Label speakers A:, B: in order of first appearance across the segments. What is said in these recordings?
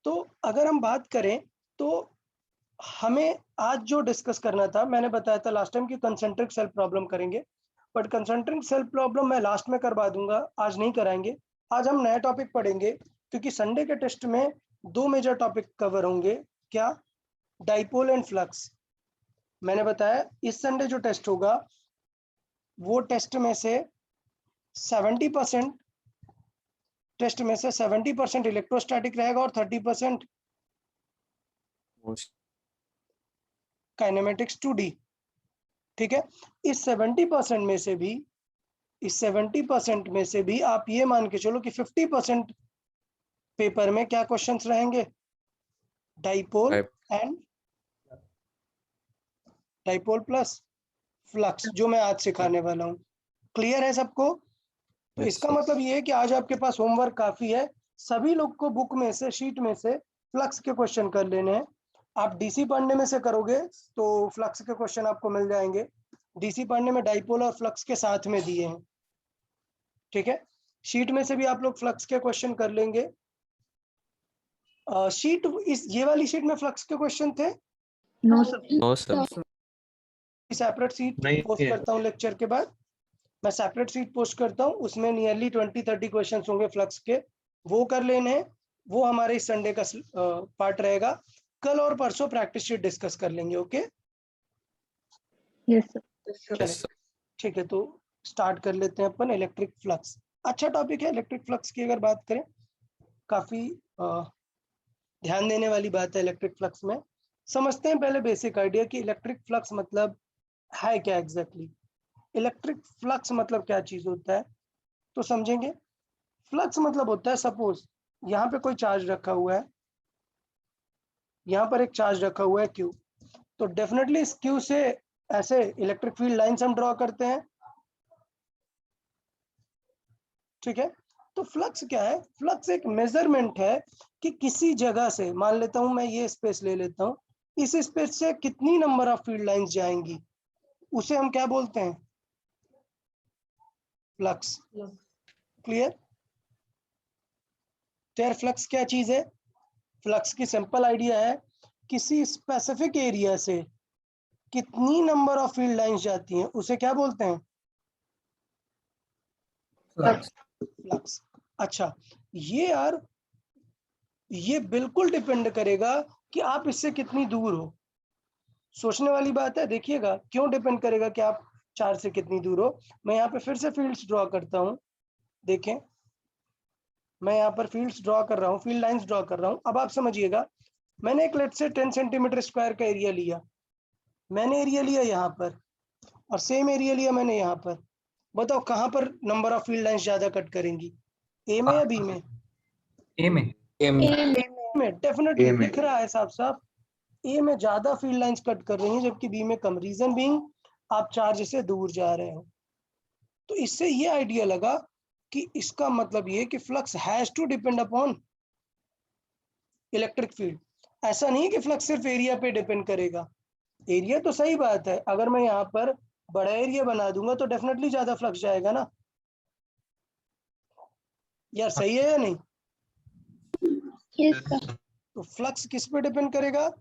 A: तो अगर हम बात करें तो हमें आज जो डिस्कस करना था, मैंने बताया था लास्ट टाइम कि कंसेंट्रिक सेल प्रॉब्लम करेंगे, बट कंसेंट्रिक सेल प्रॉब्लम मैं लास्ट में करवा दूंगा, आज नहीं कराएंगे। आज हम नया टॉपिक पढ़ेंगे, क्योंकि संडे के टेस्ट में दो मेजर टॉपिक कवर होंगे। क्या? Dipole and flux. मैंने बताया इस संडे जो टेस्ट होगा वो टेस्ट में से 70% टेस्ट में से 70% इलेक्ट्रोस्टैटिक रहेगा और 30% काइनेमेटिक्स 2D। ठीक है, इस 70% में से भी आप ये मान के चलो कि 50% पेपर में क्या क्वेश्चंस रहेंगे? डाइपोल प्लस फ्लक्स, जो मैं आज सिखाने वाला हूँ। क्लियर है सबको? तो इसका मतलब ये है कि आज आपके पास होमवर्क काफी है। सभी लोग को बुक में से, शीट में से फ्लक्स के क्वेश्चन कर लेने हैं। आप डीसी पढ़ने में से करोगे तो फ्लक्स के क्वेश्चन आपको मिल जाएंगे। डीसी पढ़ने में डाइपोल और फ्लक्स के साथ में दिए हैं। ठीक है, शीट में से भी आप लोग फ्लक्स के क्वेश्चन कर लेंगे। शीट ये वाली शीट में फ्लक्स के क्वेश्चन थे?
B: No sir.
A: Separate sheet post करता हूँ लेक्चर के बाद। मैं सेपरेट शीट पोस्ट करता हूँ, उसमें नियरली 20-30 क्वेश्चन होंगे फ्लक्स के, वो कर लेने हैं। वो हमारे इस संडे का पार्ट रहेगा। कल और परसों प्रैक्टिस शीट डिस्कस कर लेंगे। ओके?
B: Yes sir.
A: ठीक है, तो स्टार्ट कर लेते हैं अपन। इलेक्ट्रिक फ्लक्स अच्छा टॉपिक है। इलेक्ट्रिक फ्लक्स की अगर बात करें, काफी ध्यान देने वाली बात है इलेक्ट्रिक फ्लक्स में। समझते हैं पहले बेसिक आइडिया कि इलेक्ट्रिक फ्लक्स मतलब है क्या एग्जैक्टली। इलेक्ट्रिक फ्लक्स मतलब क्या चीज होता है, तो समझेंगे। फ्लक्स मतलब होता है, सपोज यहाँ पे कोई चार्ज रखा हुआ है, यहाँ पर एक चार्ज रखा हुआ है Q, तो डेफिनेटली इस Q से ऐसे इलेक्ट्रिक फील्ड लाइंस हम ड्रॉ करते हैं। ठीक है, तो फ्लक्स क्या है? फ्लक्स एक मेजरमेंट है कि किसी जगह से, मान लेता हूं मैं ये स्पेस ले लेता हूं, इस स्पेस से कितनी नंबर ऑफ फील्ड लाइंस जाएंगी, उसे हम क्या बोलते हैं? फ्लक्स। क्लियर? तो यार फ्लक्स क्या चीज है? फ्लक्स की सिंपल आइडिया है, किसी स्पेसिफिक एरिया से कितनी नंबर ऑफ फील्ड लाइंस जाती हैं उसे क्या बोलते हैं? फ्लक्स। अच्छा, ये यार ये बिल्कुल डिपेंड करेगा कि आप इससे कितनी दूर हो। सोचने वाली बात है। देखिएगा क्यों डिपेंड करेगा कि आप चार्ज से कितनी दूर हो। मैं यहाँ पे फिर से फील्ड्स ड्रॉ करता हूँ। देखें, मैं यहाँ पर फील्ड्स ड्रॉ कर रहा हूँ, फील्ड लाइंस ड्रॉ कर रहा हूँ। अब आप समझिएगा, मैंने एक लेट से 10 सेंटीमीटर स्क्वायर का एरिया लिया, मैंने एरिया लिया यहाँ पर, और सेम एरिया लिया मैंने यहाँ पर। बताओ कहाँ पर नंबर ऑफ फील्ड लाइंस ज्यादा कट करेंगी, ए में या बी में?
C: ए में।
A: डेफिनेटली दिख रहा है साफ साफ, ए में ज्यादा फील्ड लाइंस कट कर रही हैं, जबकि बी में कम। रीजन बीइंग आप चार्ज से दूर जा रहे हो। तो इससे ये आइडिया लगा कि इसका मतलब ये कि flux has to depend upon electric field. ऐसा नहीं कि फ्लक्स सिर्फ एरिया पे डिपेंड करेगा। एरिया तो सही बात है, अगर मैं यहाँ पर बड़ा एरिया बना दूंगा तो डेफिनेटली ज्यादा फ्लक्स जाएगा ना यार, सही है या नहीं? तो फ्लक्स किस पे डिपेंड करेगा?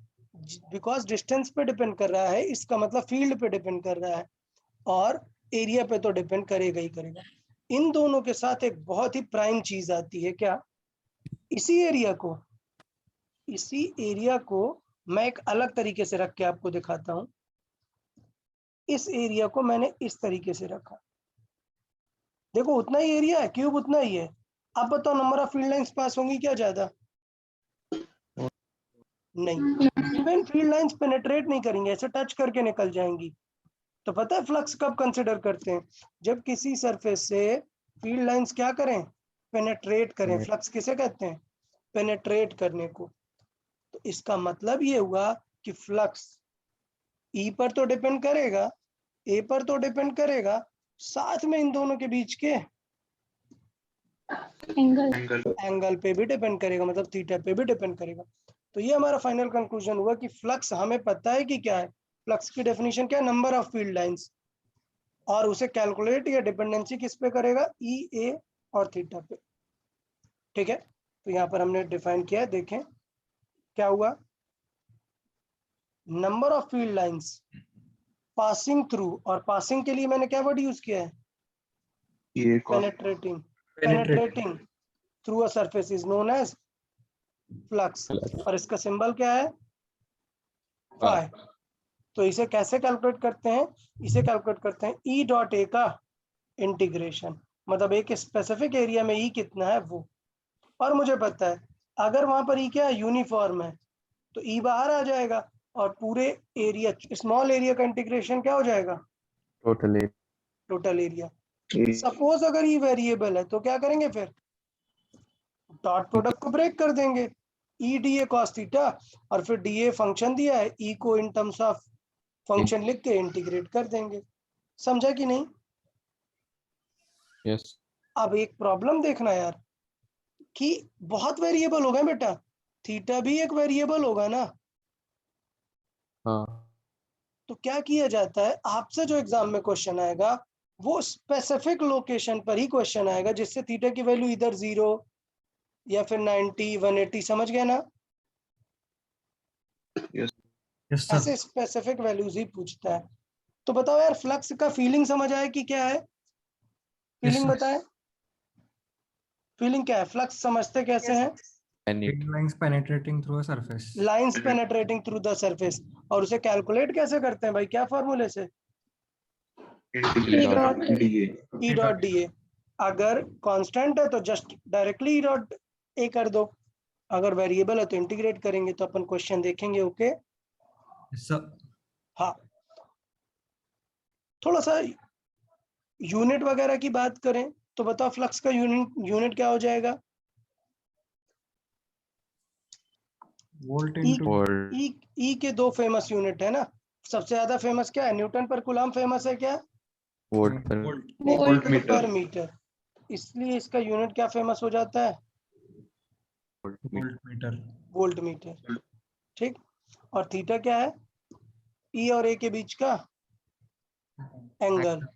A: बिकॉज डिस्टेंस पे डिपेंड कर रहा है, इसका मतलब फील्ड पे डिपेंड कर रहा है, और एरिया पे तो डिपेंड करेगा ही करेगा। इन दोनों के साथ एक बहुत ही प्राइम चीज आती है। क्या? इसी एरिया को मैं एक अलग तरीके से रख के आपको दिखाता हूं। इस एरिया को मैंने इस तरीके से रखा, देखो उतना ही एरिया है, क्यूब उतना ही है। अब बताओ number of field lines pass होंगी क्या ज्यादा? नहीं, इवन फील्ड लाइंस पेनिट्रेट नहीं करेंगे, ऐसे टच करके निकल जाएंगी। तो पता है फ्लक्स कब कंसिडर करते हैं? जब किसी सरफेस से फील्ड लाइंस क्या करें? पेनिट्रेट करें। फ्लक्स किसे कहते हैं? पेनिट्रेट करने को। तो इसका मतलब ये हुआ कि फ्लक्स ई पर तो डिपेंड करेगा, ए पर तो डिपेंड करेगा, साथ में इन दोनों के बीच के एंगल पे भी डिपेंड करेगा, मतलब थीटा पे भी डिपेंड करेगा। तो ये हमारा फाइनल कंक्लूजन हुआ कि फ्लक्स, हमें पता है कि क्या है फ्लक्स की डेफिनेशन, क्या है? नंबर ऑफ फील्ड लाइंस, और उसे कैलकुलेट या डिपेंडेंसी किस पे करेगा? ई, ए और थीटा पे। ठीक है, तो यहाँ पर हमने डिफाइन किया है, देखें क्या हुआ, number of field lines passing through, और पासिंग के लिए मैंने क्या वर्ड यूज किया है, penetrating, penetrating through a surface is known as flux, और इसका सिंबल क्या है, फाई। तो इसे कैसे कैलकुलेट करते हैं, इसे कैलकुलेट करते हैं ई डॉट ए का इंटीग्रेशन, मतलब एक स्पेसिफिक एरिया में ई कितना है वो, और मुझे पता है अगर वहां पर ई क्या है, यूनिफॉर्म है, तो ई बाहर आ जाएगा और पूरे एरिया, स्मॉल एरिया का इंटीग्रेशन क्या हो जाएगा, टोटल एरिया। सपोज अगर ई वेरिएबल है तो क्या करेंगे फिर, डॉट प्रोडक्ट को ब्रेक कर देंगे, E D A cos theta, और फिर डी ए फंक्शन दिया है, ई को इन टर्म्स ऑफ फंक्शन लिख के इंटीग्रेट कर देंगे। समझा कि नहीं?
B: यस।
A: अब एक प्रॉब्लम देखना यार, कि बहुत वेरिएबल हो गए बेटा, थीटा भी एक वेरिएबल होगा ना,
B: हाँ।
A: तो क्या किया जाता है, आपसे जो एग्जाम में क्वेश्चन आएगा वो स्पेसिफिक लोकेशन पर ही क्वेश्चन आएगा, जिससे थीटा की वैल्यू इधर 0 या फिर 90 180, समझ गए ना?
C: Yes sir.
A: ऐसे स्पेसिफिक वैल्यूज ही पूछता है। तो बताओ यार, फ्लक्स का फीलिंग समझ आया कि क्या है, फीलिंग बताएं, फीलिंग क्या है, फ्लक्स समझते कैसे हैं,
C: lines penetrating through a surface.
A: Lines penetrating through the surface, और उसे कैलकुलेट कैसे करते हैं भाई, क्या फॉर्मूले से, ई डॉट डी ए। अगर कांस्टेंट है तो just directly E dot A कर दो, अगर वेरिएबल है तो इंटीग्रेट करेंगे, तो अपन क्वेश्चन देखेंगे। Okay
C: yes sir.
A: हाँ, थोड़ा सा यूनिट वगैरह की बात करें तो बताओ, फ्लक्स का यूनिट क्या हो जाएगा,
C: वोल्ट
A: ई
C: इनटू
A: ई के दो फेमस यूनिट है ना, सबसे ज्यादा फेमस क्या है, न्यूटन पर कूलम फेमस है क्या,
B: वोल्ट
A: पर मीटर, इसलिए इसका यूनिट क्या फेमस हो जाता है,
C: वोल्ट मीटर।
A: Volt meter. ठीक, और थीटा क्या है, ई और ए के बीच का एंगल।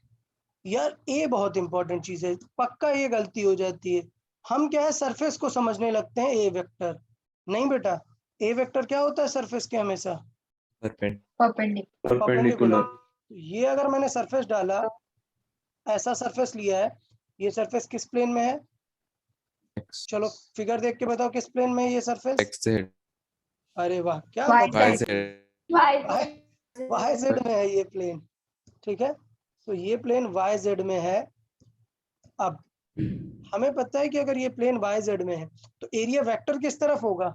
A: यार ए बहुत इंपॉर्टेंट चीज है, पक्का ये गलती हो जाती है, हम क्या है सरफेस को समझने लगते हैं ए वेक्टर, नहीं बेटा, ए वेक्टर क्या होता है सरफेस के हमेशा परपेंडिकुलर। ये अगर मैंने सरफेस डाला, ऐसा सरफेस लिया है, ये सरफेस किस प्लेन में है, चलो फिगर देख के बताओ किस प्लेन में है ये सरफेस, अरे वाह क्या वाई जेड में है ये प्लेन, ठीक है, तो ये प्लेन वाई जेड में है। अब हमें पता है कि अगर ये प्लेन वाई जेड में है तो एरिया वेक्टर किस तरफ होगा,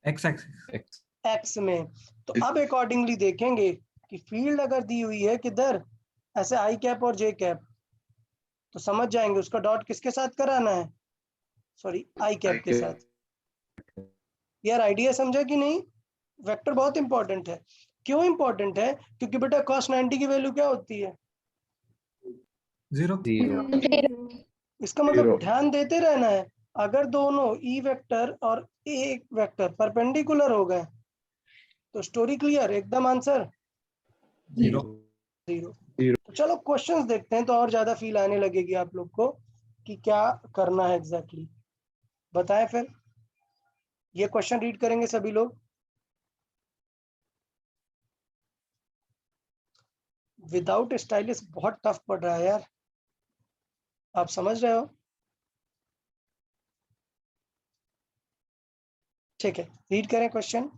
C: एक्स एक्सिस।
A: एक्स में। तो अब अकॉर्डिंगली देखेंगे कि फील्ड अगर दी हुई है किधर, ऐसे आई कैप और जे कैप, तो समझ जाएंगे उसका डॉट किसके साथ कराना है, सॉरी आई कैप के साथ। यार आइडिया समझा कि नहीं, वेक्टर बहुत इंपॉर्टेंट है। क्यों इंपॉर्टेंट है, क्योंकि बेटा cos 90 की वैल्यू क्या होती है,
C: 0।
A: इसका मतलब ध्यान देते रहना है, अगर दोनों ई वेक्टर और ए वेक्टर परपेंडिकुलर हो गए तो स्टोरी क्लियर, एकदम आंसर
C: 0।
A: तो चलो क्वेश्चंस देखते हैं, तो और ज्यादा फील आने लगेगी आप लोग को कि क्या करना है एग्जैक्टली। बताएं फिर, ये क्वेश्चन रीड करेंगे सभी लोग, विदाउट स्टाइलिश बहुत टफ पड़ रहा है यार, आप समझ रहे हो, ठीक है, रीड करें question.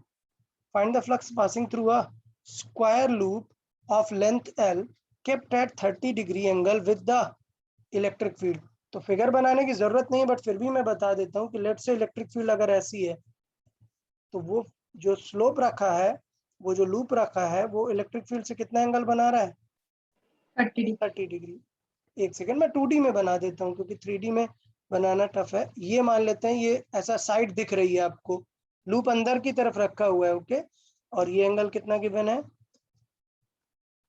A: Find the flux passing through a square loop of length L kept at 30 degree angle with the electric field. तो फिगर बनाने की जरूरत नहीं है, बट फिर भी मैं बता देता हूँ कि लेट से इलेक्ट्रिक फील्ड अगर ऐसी है, तो वो जो स्लोप रखा है, वो जो लूप रखा है, वो इलेक्ट्रिक फील्ड से कितना एंगल बना रहा है, 30 डिग्री। एक सेकेंड मैं 2D में बना देता हूँ, क्योंकि 3D में बनाना टफ है। ये मान लेते हैं ये ऐसा साइड दिख रही है आपको, लूप अंदर की तरफ रखा हुआ है, ओके, और ये एंगल कितना गिवन है,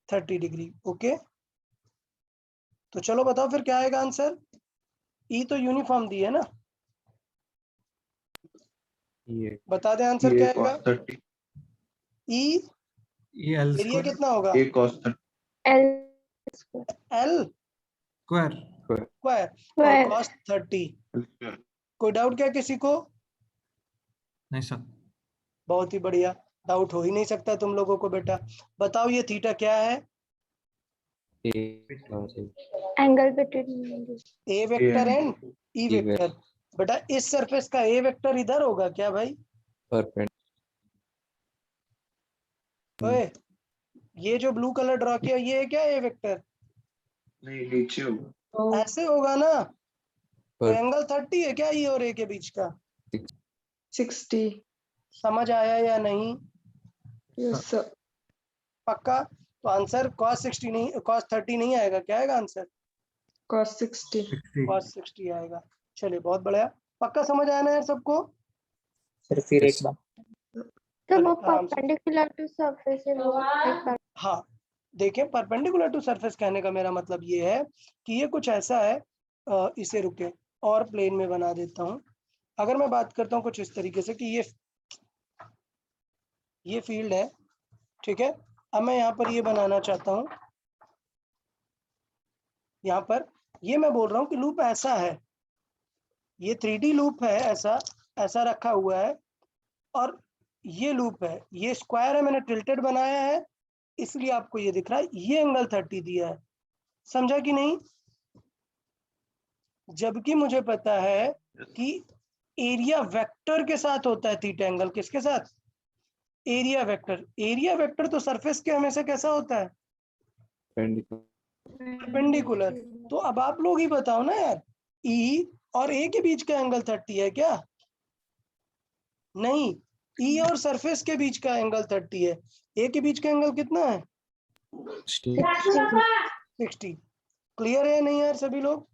A: 30 डिग्री, ओके। तो चलो बताओ फिर क्या आएगा आंसर, ई तो यूनिफॉर्म दी है ना, बता दे आंसर क्या आएगा, ई
C: ये एल
A: एरिया कितना होगा, एल
C: स्क्वायर।
A: स्क्वायर और cos 30। कोई डाउट क्या किसी को,
C: नहीं सर।
A: बहुत ही बढ़िया, डाउट हो ही नहीं सकता तुम लोगों को बेटा। बताओ ये थीटा क्या है?
B: A plus A.
D: Angle between
A: A vector and E
B: E
A: vector. बेटा इस सरफेस का ए वेक्टर इधर होगा क्या भाई?
B: perpendicular.
A: ओए, ये जो ब्लू कलर ड्रॉ किया ये है क्या ए वेक्टर?
E: नहीं नीचे होगा।
A: ऐसे होगा ना? तो
B: पर
A: एंगल 30 है क्या ई और ए के बीच का?
F: 60.
A: समझ आया या नहीं?
F: Yes, sir.
A: पक्का? तो आंसर cos 60 नहीं, cos 30 नहीं आएगा, क्या आएगा आंसर?
F: Cos 60.
C: 60.
A: cos 60 आएगा। चलिए बहुत बढ़िया, पक्का समझ आया ना यार सबको?
G: सर फिर
B: Yes.
G: एक बार
D: तो वो
A: आराम से।
D: परपेंडिकुलर टू सरफेस है वो एक बार।
A: हाँ देखिए, परपेंडिकुलर टू सरफेस कहने का मेरा मतलब ये है कि ये कुछ ऐसा है, इसे रुके और प्लेन में बना देता हूँ। अगर मैं बात करता हूँ कुछ इस तरीके से कि ये फील्ड है, ठीक है। अब मैं यहाँ पर ये बनाना चाहता हूँ, यहाँ पर ये मैं बोल रहा हूँ कि लूप ऐसा है, ये 3D लूप है, ऐसा रखा हुआ है, और ये लूप है, ये स्क्वायर है, मैंने टिल्टेड बनाया है इसलिए आपको ये दिख रहा है, ये एंगल 30 दिया है। समझा कि नहीं? जबकि मुझे पता है कि एरिया वेक्टर के साथ होता है थीटा एंगल। किसके साथ? Area vector. एरिया वेक्टर तो सरफेस के हमेशा कैसा होता है?
B: Perpendicular.
A: परपेंडिकुलर। तो अब आप लोग ही बताओ ना यार, ई और ए के बीच का एंगल 30 है क्या? नहीं, ई और सरफेस के बीच का एंगल 30 है। ए के बीच का एंगल कितना है? 60। क्लियर है नहीं यार सभी लोग?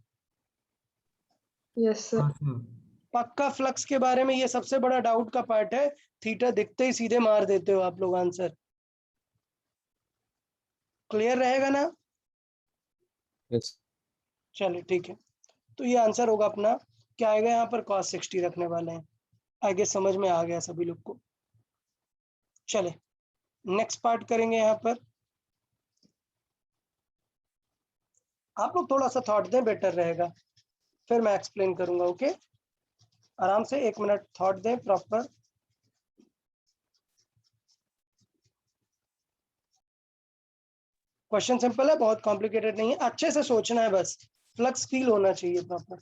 F: Yes, sir.
C: हाँ सर।
A: पक्का फ्लक्स के बारे में ये सबसे बड़ा डाउट का पार्ट है, थीटा दिखते ही सीधे मार देते हो आप लोग आंसर। क्लियर रहेगा ना?
B: Yes.
A: चलिए ठीक है, तो ये आंसर होगा अपना, क्या आएगा यहाँ पर? cos 60 रखने वाले हैं। आगे समझ में आ गया सभी लोग को? चले नेक्स्ट पार्ट करेंगे। यहाँ पर आप लोग थोड़ा सा थॉट दें, बेटर रहेगा, फिर मैं एक्सप्लेन करूंगा। ओके, आराम से 1 मिनट थॉट दें प्रॉपर। क्वेश्चन सिंपल है, बहुत कॉम्प्लिकेटेड नहीं है, अच्छे से सोचना है बस, फ्लक्स फील होना चाहिए प्रॉपर।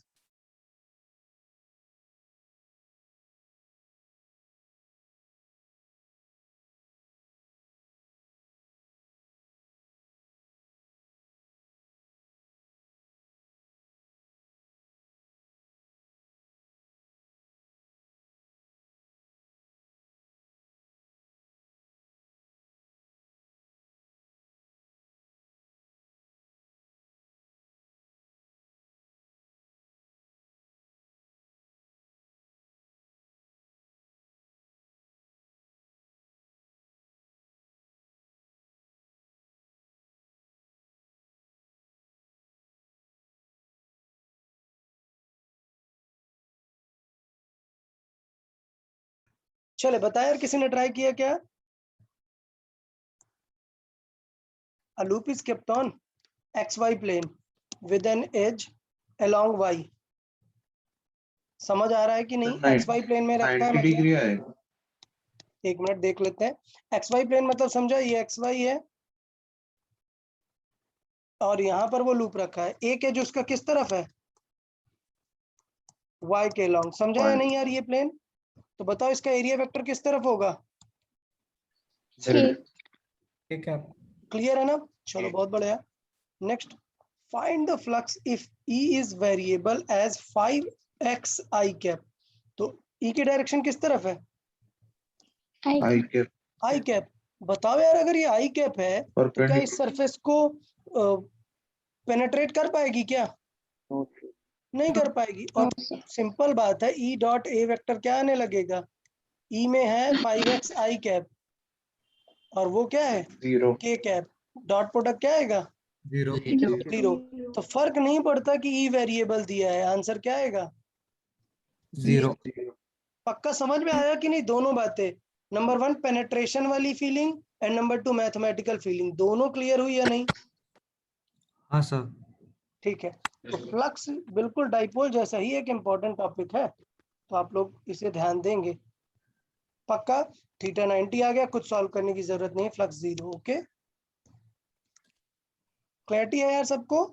A: चले बताया यार, किसी ने ट्राई किया क्या? A loop is kept on xy plane with an edge along y. समझ आ रहा है कि नहीं? xy प्लेन में रखा है
E: 90
A: मतलब,
E: डिग्री आएगा।
A: 1 मिनट देख लेते हैं। xy प्लेन मतलब समझा, ये xy है और यहाँ पर वो लूप रखा है। एक एज उसका किस तरफ है? y के लॉन्ग। समझा या नहीं यार ये प्लेन? तो बताओ इसका एरिया वेक्टर किस तरफ होगा?
C: ठीक है।
A: क्लियर है ना? चलो बहुत बढ़िया। Next, find the flux if E is variable as 5x i cap. तो E की डायरेक्शन किस तरफ है?
E: I cap
A: i cap. बताओ यार, अगर ये आई कैप है तो क्या इस सरफेस को पेनेट्रेट कर पाएगी क्या? नहीं कर पाएगी। और सिंपल बात है, E डॉट ए वेक्टर क्या आने लगेगा? E में है 5x i कैप और वो क्या है?
E: 0
A: k कैप। डॉट प्रोडक्ट क्या आएगा?
C: 0।
A: 0। तो फर्क नहीं पड़ता कि E वेरिएबल दिया है, आंसर क्या आएगा?
C: 0।
A: पक्का समझ में आया कि नहीं दोनों बातें? नंबर 1 पेनेट्रेशन वाली feeling and number 2 mathematical feeling, दोनों क्लियर हुई या नहीं?
C: हाँ सर।
A: ठीक है, तो फ्लक्स बिल्कुल डाइपोल जैसा ही एक इम्पोर्टेंट टॉपिक है, तो आप लोग इसे ध्यान देंगे। पक्का? थीटा 90 आ गया, कुछ सॉल्व करने की जरूरत नहीं, फ्लक्स 0। ओके, क्लैरिटी है यार सबको?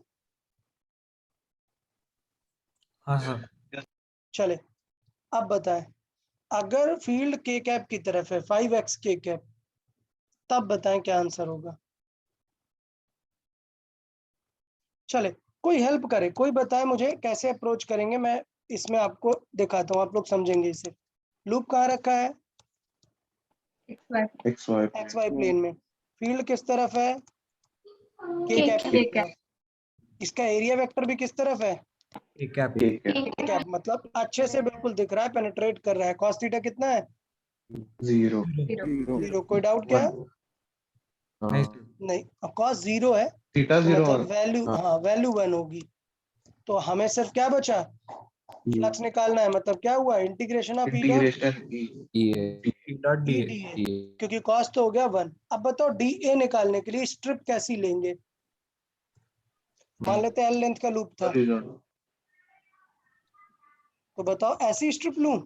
C: हाँ सर।
A: चले, अब बताएं, अगर फील्ड के कैप की तरफ है 5x के कैप, तब बताएं क्या आंसर होगा। चले, कोई हेल्प करे, कोई बताए मुझे कैसे अप्रोच करेंगे, मैं इसमें आपको दिखाता हूँ, आप लोग समझेंगे इसे। लूप कहाँ रखा है?
E: XY
A: एक्स वाई प्लेन में। फील्ड किस तरफ है? के
D: के
A: कैप की तरफ। इसका एरिया वेक्टर भी किस तरफ है?
C: A cap.
E: K cap
A: के कैप, मतलब अच्छे से बिल्कुल दिख रहा है, पेनिट्रेट कर रहा है। कॉस थीटा कितना है?
E: 0
A: 0। कोई डाउट क्या?
E: 1
C: नहीं
B: हाँ
C: सर।
A: नहीं, कॉस 0 है
E: थीटा
A: तो
E: 0
A: मतलब
E: 1
A: वैल्यू, हाँ वैल्यू 1 होगी। तो हमें सिर्फ क्या बचा? फ्लक्स निकालना है, मतलब क्या हुआ? Integration of E dot
E: integration E
B: ये
C: ई dot D
A: D
C: A.
A: D A,
B: ये
A: क्योंकि कॉस तो हो गया 1। अब बताओ डी ए निकालने के लिए स्ट्रिप कैसी लेंगे? मान लेते हैं एल लेंथ का लूप था,
E: horizontal
A: तो बताओ ऐसी स्ट्रिप लूं?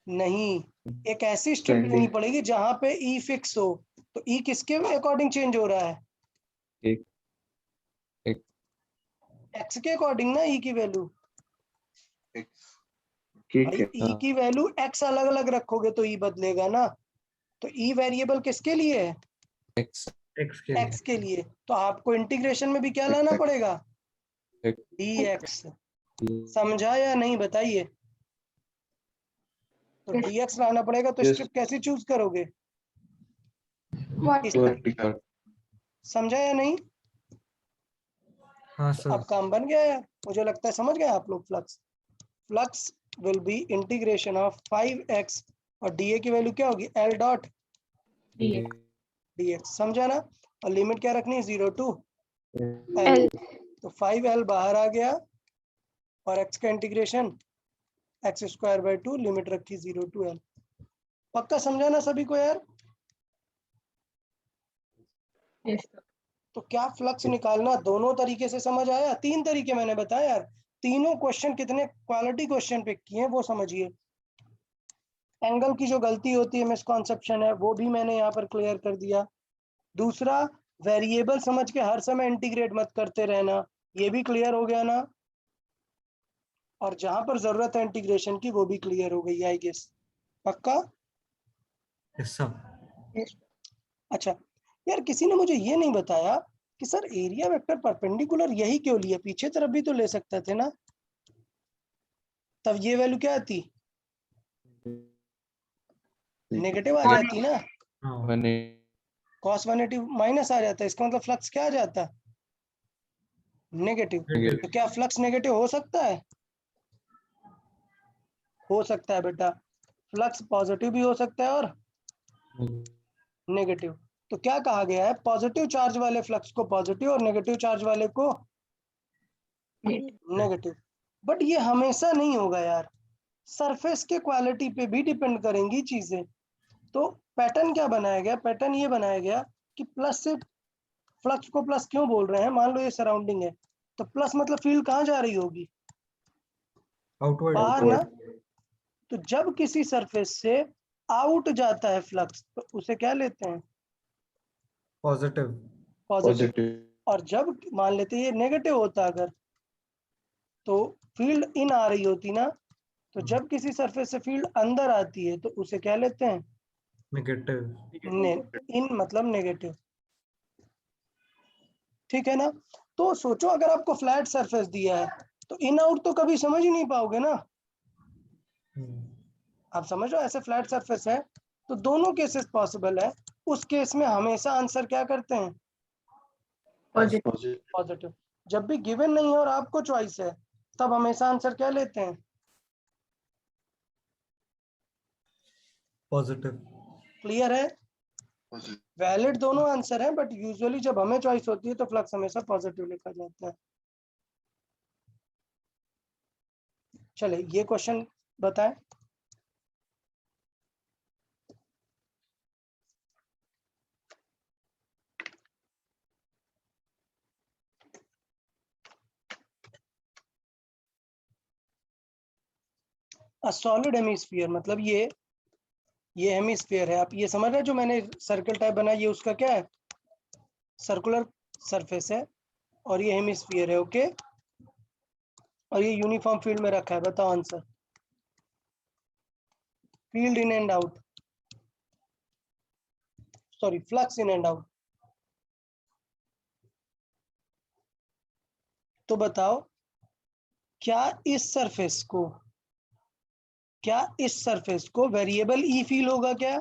A: नहीं, एक ऐसी स्ट्रिप
E: Standing.
A: लेनी पड़ेगी जहां पे ई फिक्स हो। तो ई किसके अकॉर्डिंग चेंज हो रहा है?
B: एक एक
A: एक्स के अकॉर्डिंग ना, ई की वैल्यू।
E: X K
A: भाई
E: cap
A: ई की वैल्यू एक्स अलग अलग रखोगे तो ई बदलेगा ना। तो ई वेरिएबल किसके लिए है?
B: एक्स
C: एक्स के लिए।
A: एक्स के लिए। तो आपको इंटीग्रेशन में भी क्या लाना पड़ेगा?
B: एक
A: डी एक्स। समझा या नहीं बताइए? तो डी एक्स लाना पड़ेगा, तो
E: Yes.
A: स्ट्रिप कैसी चूज करोगे?
D: What?
A: इस तरह।
E: vertical
A: समझा या नहीं?
C: हाँ
A: तो अब
C: सर।
A: काम बन गया यार, मुझे लगता है समझ गए आप लोग। Flux will be integration of 5x, और डीए की वैल्यू क्या होगी? L dot D x. समझा ना? और लिमिट क्या रखनी है? 0 to
D: L.
A: L। तो 5L बाहर आ गया, और x का इंटीग्रेशन x²/2, लिमिट रखी 0 to L। पक्का समझा ना सभी को यार? तो क्या फ्लक्स निकालना दोनों तरीके से समझ आया? 3 तरीके मैंने बताया यार, तीनों क्वेश्चन कितने क्वालिटी क्वेश्चन पिक किए हैं वो समझिए। एंगल की जो गलती होती है, मिसकॉन्सेप्शन है, वो भी मैंने यहाँ पर क्लियर कर दिया। दूसरा, वेरिएबल समझ के हर समय इंटीग्रेट मत करते रहना, ये भी क्लियर हो गया ना। और जहां पर जरूरत है इंटीग्रेशन की, वो भी क्लियर हो गई आई गेस। पक्का?
C: Yes sir.
A: अच्छा यार, किसी ने मुझे ये नहीं बताया कि सर एरिया वेक्टर परपेंडिकुलर यही क्यों लिया, पीछे तरफ भी तो ले सकते थे ना, तब ये वैल्यू क्या आती? नेगेटिव आ जाती ना।
C: हाँ।
B: मैंने
A: cos 180 माइनस आ जाता है, इसका मतलब फ्लक्स क्या आ जाता? नेगेटिव। तो क्या फ्लक्स नेगेटिव हो सकता है? हो सकता है बेटा, फ्लक्स पॉजिटिव भी हो सकता है और नेगेटिव। तो क्या कहा गया है? पॉजिटिव चार्ज वाले फ्लक्स को पॉजिटिव और नेगेटिव चार्ज वाले को नेगेटिव। बट ये हमेशा नहीं होगा यार, सरफेस के क्वालिटी पे भी डिपेंड करेंगी चीजें। तो पैटर्न क्या बनाया गया? पैटर्न ये बनाया गया कि प्लस से, फ्लक्स को प्लस क्यों बोल रहे हैं? मान लो ये सराउंडिंग है, तो प्लस मतलब फील्ड कहाँ जा रही होगी?
C: आउटवर्ड।
A: बाहर ना। तो जब किसी सरफेस से आउट जाता है फ्लक्स, तो उसे क्या लेते हैं?
C: पॉजिटिव।
A: पॉजिटिव।
E: positive
A: और जब मान लेते हैं ये नेगेटिव होता अगर, तो फील्ड इन आ रही होती ना। तो जब किसी सरफेस से फील्ड अंदर आती है, तो उसे क्या लेते हैं?
C: नेगेटिव।
A: इन मतलब नेगेटिव। ठीक है ना? तो सोचो, अगर आपको फ्लैट सरफेस दिया है, तो इन आउट तो कभी समझ ही नहीं पाओगे ना। आप समझो, ऐसे फ्लैट सरफेस है, तो दोनों केसेस पॉसिबल है। उस केस में हमेशा आंसर क्या करते हैं?
E: positive
A: positive. जब भी गिवन नहीं है और आपको चॉइस है, तब हमेशा आंसर क्या लेते हैं?
C: पॉजिटिव।
A: क्लियर है?
E: positive
A: वैलिड दोनों आंसर हैं, बट यूजुअली जब हमें चॉइस होती है तो फ्लक्स हमेशा पॉजिटिव लिखा जाता है। चले, ये क्वेश्चन बताएं। अ सॉलिड हेमिस्फीयर मतलब ये हेमिस्फीयर है। आप ये समझ रहे हैं, जो मैंने सर्कल टाइप बनाया ये उसका क्या है, सर्कुलर सरफेस है, और ये हेमिस्फीयर है। ओके, और ये यूनिफॉर्म फील्ड में रखा है। बताओ answer. Field in and out, sorry flux in and out. तो बताओ क्या इस सरफेस को वेरिएबल ई फील होगा क्या?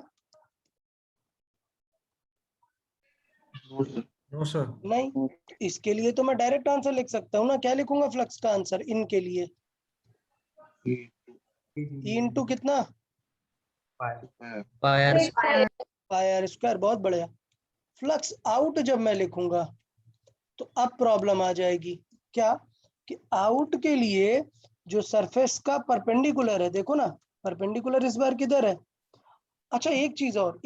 E: No, sir.
C: No sir.
A: नहीं। इसके लिए तो मैं डायरेक्ट आंसर लिख सकता हूँ ना। क्या लिखूंगा फ्लक्स का आंसर इन के लिए?
E: E
A: ई इंटू कितना?
E: square.
B: Pi
A: pi r square. बहुत बढ़िया। फ्लक्स आउट जब मैं लिखूंगा तो अब प्रॉब्लम आ जाएगी। क्या कि आउट के लिए जो सरफेस का परपेंडिकुलर है, देखो ना परपेंडिकुलर इस बार किधर है? अच्छा एक चीज और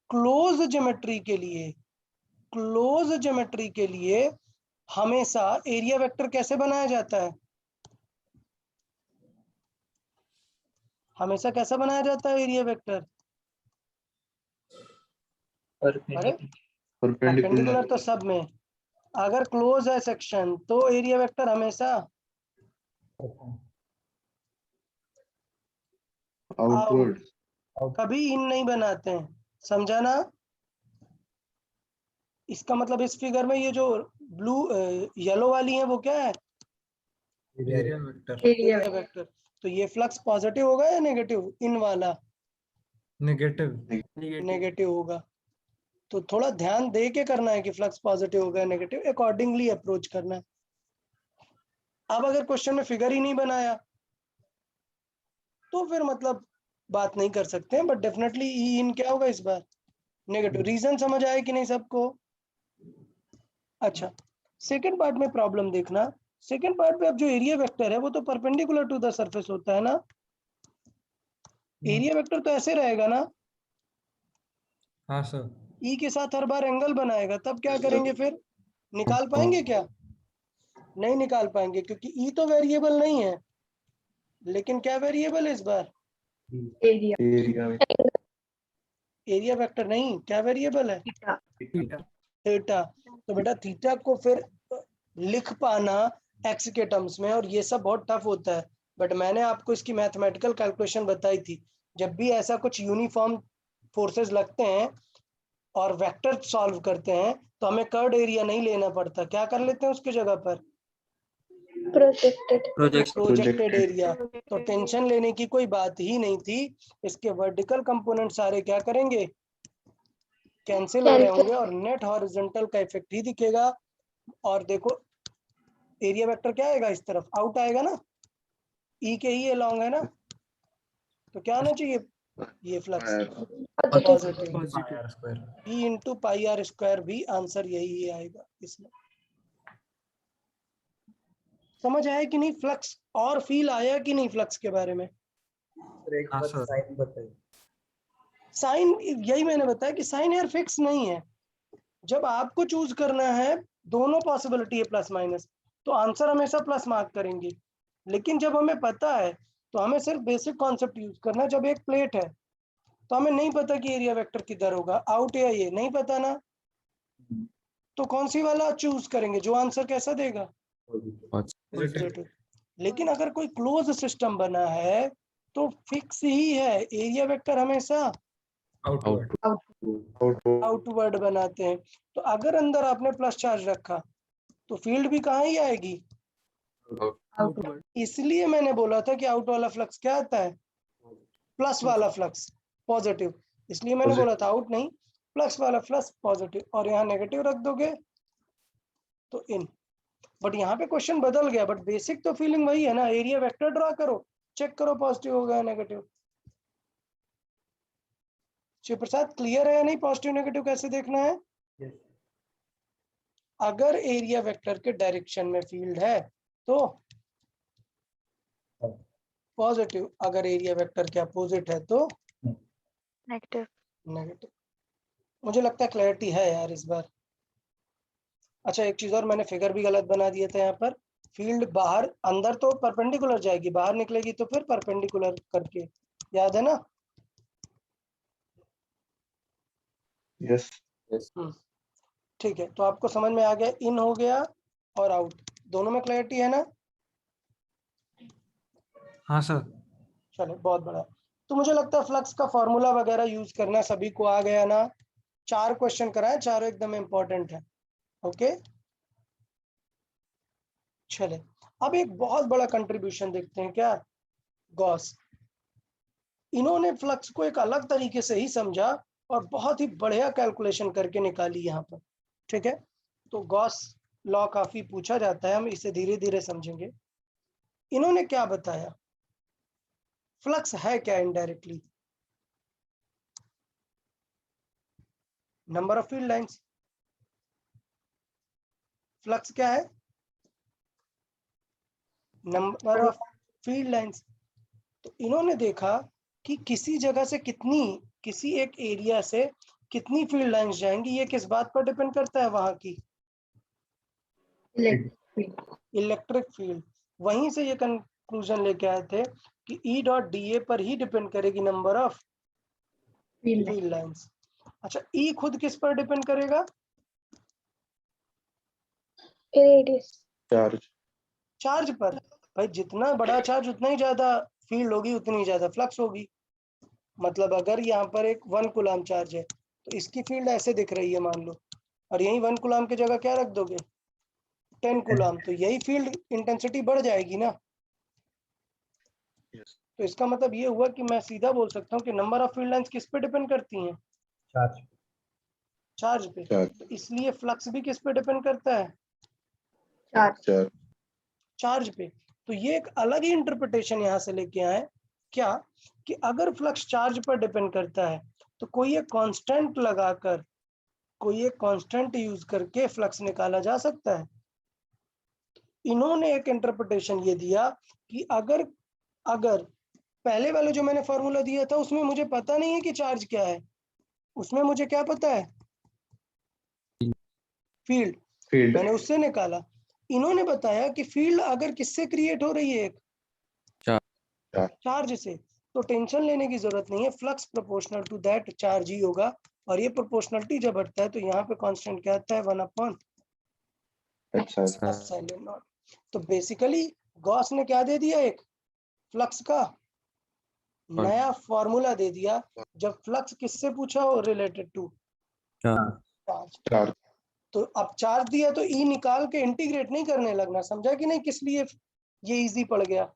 A: क्लोज ज्योमेट्री के लिए हमेशा एरिया वेक्टर कैसे बनाया जाता है? हमेशा कैसा बनाया जाता है एरिया वेक्टर? अरे परपेंडिकुलर तो सब में, अगर क्लोज है सेक्शन तो एरिया वेक्टर हमेशा
E: Outward.
A: कभी इन नहीं बनाते हैं। समझा ना? इसका मतलब इस फिगर में ये जो ब्लू येलो वाली है वो क्या है?
C: Area vector
A: area vector. तो ये फ्लक्स पॉजिटिव होगा या नेगेटिव? इन वाला
C: नेगेटिव।
A: नेगेटिव होगा। तो थोड़ा ध्यान दे के करना है कि फ्लक्स पॉजिटिव होगा या नेगेटिव, अकॉर्डिंगली अप्रोच करना है। अब अगर क्वेश्चन में फिगर ही नहीं बनाया तो फिर मतलब बात नहीं कर सकते हैं, बट डेफिनेटली ई इन क्या होगा इस बार? नेगेटिव। रीजन समझ आए कि नहीं सबको? अच्छा, सेकंड पार्ट में प्रॉब्लम देखना। सेकंड पार्ट में अब जो एरिया वेक्टर है वो तो परपेंडिकुलर टू द सरफेस होता है ना। एरिया वेक्टर तो ऐसे रहेगा ना,
C: हाँ सर।
A: ई के साथ हर बार एंगल बनाएगा। तब क्या करेंगे फिर? निकाल पाएंगे क्या? नहीं निकाल पाएंगे, क्योंकि ई तो वेरिएबल नहीं है। लेकिन क्या वेरिएबल है इस बार?
E: Area.
A: एरिया वेक्टर नहीं, क्या वेरिएबल है? थीटा। तो बेटा थीटा को फिर लिख पाना एक्स के टर्म्स में, और ये सब बहुत टफ होता है। बट मैंने आपको इसकी मैथमेटिकल कैलकुलेशन बताई थी। जब भी ऐसा कुछ यूनिफॉर्म फोर्सेस लगते हैं और वेक्टर सॉल्व करते हैं तो हमें कर्ड एरिया नहीं लेना पड़ता। क्या कर लेते हैं उसकी जगह पर? Projected area. तो टेंशन लेने की कोई बात ही नहीं थी। इसके वर्टिकल कंपोनेंट सारे क्या करेंगे? कैंसिल हो रहे होंगे, और नेट हॉरिजॉन्टल का इफेक्ट ही दिखेगा। और देखो एरिया वेक्टर क्या आएगा इस तरफ? आउट आएगा ना, ई के ही अलोंग है ना। तो क्या आना चाहिए? ये flux positive. E into pi r square भी आंसर यही आएगा इसमें। समझ आया कि नहीं? फ्लक्स और फील आया कि नहीं फ्लक्स के बारे में?
C: हाँ सर।
A: साइन, यही मैंने बताया कि साइन यार फिक्स नहीं है। जब आपको चूज करना है, दोनों पॉसिबिलिटी है प्लस माइनस, तो आंसर हमेशा प्लस मार्क करेंगे। लेकिन जब हमें पता है तो हमें सिर्फ बेसिक कॉन्सेप्ट यूज करना है। जब एक प्लेट है तो हमें नहीं पता कि एरिया वेक्टर किधर होगा, आउट या ये नहीं पता ना, तो कौन सी वाला चूज करेंगे जो आंसर कैसा देगा? पॉजिटिव। लेकिन अगर कोई क्लोज सिस्टम बना है तो फिक्स ही है, एरिया वेक्टर हमेशा आउटवर्ड बनाते हैं। तो अगर अंदर आपने प्लस चार्ज रखा तो फील्ड भी कहाँ ही आएगी? इसलिए मैंने बोला था कि आउट वाला फ्लक्स क्या आता है? प्लस वाला फ्लक्स पॉजिटिव। इसलिए मैंने बोला था आउट नहीं, प्लस वाला फ्लक्स पॉजिटिव। और यहाँ नेगेटिव रख दोगे तो इन। बट यहाँ पे क्वेश्चन बदल गया, बट बेसिक तो फीलिंग वही है ना। एरिया वेक्टर ड्रा करो, चेक करो पॉजिटिव हो गया नेगेटिव। शिव प्रसाद क्लियर है या नहीं? पॉजिटिव नेगेटिव कैसे देखना है? अगर एरिया वेक्टर के डायरेक्शन में फील्ड है तो पॉजिटिव, अगर एरिया वेक्टर के अपोजिट है तो नेगेटिव। मुझे लगता है क्लैरिटी है यार इस बार। अच्छा एक चीज और, मैंने फिगर भी गलत बना दिया था यहाँ पर। फील्ड बाहर, अंदर तो परपेंडिकुलर जाएगी, बाहर निकलेगी तो फिर परपेंडिकुलर करके, याद है ना?
E: यस।
A: ठीक है, तो आपको समझ में आ गया, इन हो गया और आउट, दोनों में क्लैरिटी है ना?
C: हाँ सर।
A: चलो बहुत बड़ा। तो मुझे लगता है फ्लक्स का फॉर्मूला वगैरह यूज करना सभी को आ गया ना? 4 क्वेश्चन कराए, चारों एकदम इंपॉर्टेंट है। ओके, चले अब एक बहुत बड़ा कंट्रीब्यूशन देखते हैं क्या, गॉस। इन्होंने फ्लक्स को एक अलग तरीके से ही समझा और बहुत ही बढ़िया कैलकुलेशन करके निकाली यहाँ पर। ठीक है, तो गॉस लॉ काफी पूछा जाता है, हम इसे धीरे धीरे समझेंगे। इन्होंने क्या बताया, फ्लक्स है क्या indirectly? Number of field lines. Flux क्या है? Number of field lines. तो इन्होंने देखा कि किसी जगह से कितनी, किसी एक एरिया से कितनी फील्ड लाइंस जाएंगी, ये किस बात पर डिपेंड करता है? वहां की इलेक्ट्रिक फील्ड। वहीं से ये कंक्लूजन लेके आए थे कि ई डॉट डी ए पर ही डिपेंड करेगी नंबर ऑफ फील्ड लाइंस। अच्छा, ई खुद किस पर डिपेंड करेगा?
D: रेडियस।
E: चार्ज।
A: चार्ज पर। भाई जितना बड़ा चार्ज उतना ही ज्यादा फील्ड होगी, उतनी ज्यादा फ्लक्स होगी। मतलब अगर यहाँ पर एक 1 कूलम चार्ज है तो इसकी फील्ड ऐसे दिख रही है मान लो, और यही 1 कूलम की जगह क्या रख दोगे, 10 कूलम, तो यही फील्ड इंटेंसिटी बढ़ जाएगी ना?
E: यस।
A: तो इसका मतलब ये हुआ कि मैं सीधा बोल सकता हूँ कि नंबर ऑफ फील्ड लाइंस किस पे डिपेंड करती हैं?
C: चार्ज।
A: चार्ज पे।
E: चार्ज।
A: तो इसलिए फ्लक्स भी किस पे डिपेंड करता है?
E: चार्ज।
A: चार्ज पे। तो ये एक अलग ही इंटरप्रिटेशन यहाँ से लेके आए क्या, कि अगर फ्लक्स चार्ज पर डिपेंड करता है तो कोई एक कांस्टेंट लगाकर, कोई एक कांस्टेंट यूज करके फ्लक्स निकाला जा सकता है। इन्होंने एक इंटरप्रिटेशन ये दिया कि अगर अगर पहले वाले जो मैंने फॉर्मूला दिया था उसमें मुझे पता नहीं है कि चार्ज क्या है, उसमें मुझे क्या पता है? फील्ड।
E: फील्ड।
A: मैंने उससे निकाला। इन्होंने बताया कि फील्ड अगर किससे क्रिएट हो रही है, एक चार्ज से, तो टेंशन लेने की जरूरत नहीं है, flux proportional to that charge ही होगा। और ये प्रोपोर्शनलिटी जब हटता है तो यहाँ पे कांस्टेंट क्या आता है, 1/ε0। तो बेसिकली गॉस ने क्या दे दिया, एक फ्लक्स का नया फॉर्मूला दे दिया, जब फ्लक्स किससे पूछा हो, रिलेटेड टू चार्ज।
E: चार्ज।
A: तो अब चार्ज दिया तो ई निकाल के इंटीग्रेट नहीं करने लगना, समझा कि नहीं? किस लिए ये इजी पड़ गया?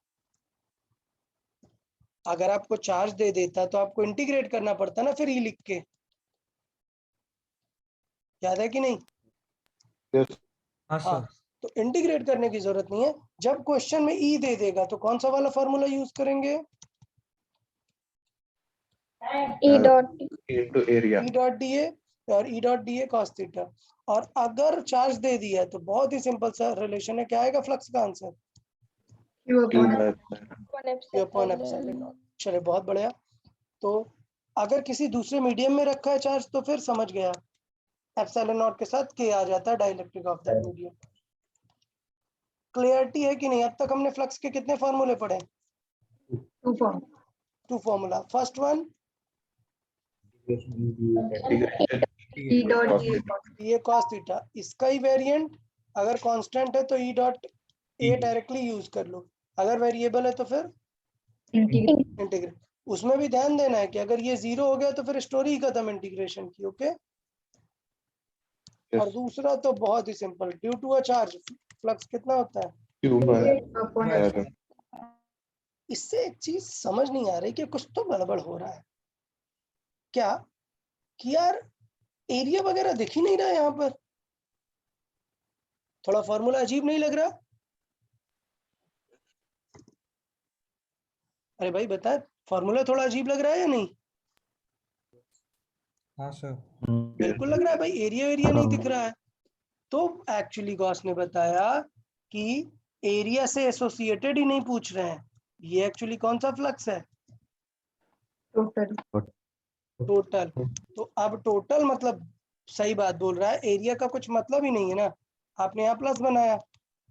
A: अगर आपको चार्ज दे देता तो आपको इंटीग्रेट करना पड़ता ना फिर ई लिख के, याद है कि नहीं?
E: यस।
C: हाँ
A: हाँ,
C: सर।
A: तो इंटीग्रेट करने की जरूरत नहीं है। जब क्वेश्चन में ई दे देगा तो कौन सा वाला फॉर्मूला यूज करेंगे?
D: E dot
E: into area.
A: E dot D A, और E dot D A cos theta. और अगर चार्ज दे दिया तो बहुत ही सिंपल सा रिलेशन है, क्या आएगा फ्लक्स का answer?
E: Q by
A: Q upon epsilon not. चलिए बहुत बढ़िया। तो अगर किसी दूसरे मीडियम में रखा है चार्ज तो फिर समझ गया, एप्सिलॉन नॉट के साथ के आ जाता है, dielectric of that medium. Clarity है कि नहीं? अब तक हमने फ्लक्स के कितने फॉर्मूले पढ़े? 2 फॉर्मूला। फर्स्ट वन ये cos थीटा, इसका ही वेरिएंट, अगर कांस्टेंट है तो E dot A directly use कर लो, अगर वेरिएबल है तो फिर इंटीग्रेट। उसमें भी ध्यान देना है कि अगर ये 0 हो गया तो फिर स्टोरी खत्म इंटीग्रेशन की। ओके। और दूसरा तो बहुत ही simple, due to a charge flux कितना होता है?
E: Q by.
A: इससे एक चीज समझ नहीं आ रही कि कुछ तो गड़बड़ हो रहा है क्या, कि यार एरिया वगैरह दिख ही नहीं रहा है यहाँ पर। थोड़ा फॉर्मूला अजीब नहीं लग रहा? अरे भाई बता, फॉर्मूला थोड़ा अजीब लग रहा है या नहीं?
C: हाँ सर।
A: बिल्कुल लग रहा है भाई, एरिया एरिया नहीं दिख रहा है। तो एक्चुअली गॉस ने बताया कि एरिया से एसोसिएटेड ही नहीं पूछ रहे हैं, ये एक्चुअली कौन सा फ्लक्स है? टोटल। तो अब टोटल मतलब सही बात बोल रहा है, एरिया का कुछ मतलब ही नहीं है ना, आपने यहाँ प्लस बनाया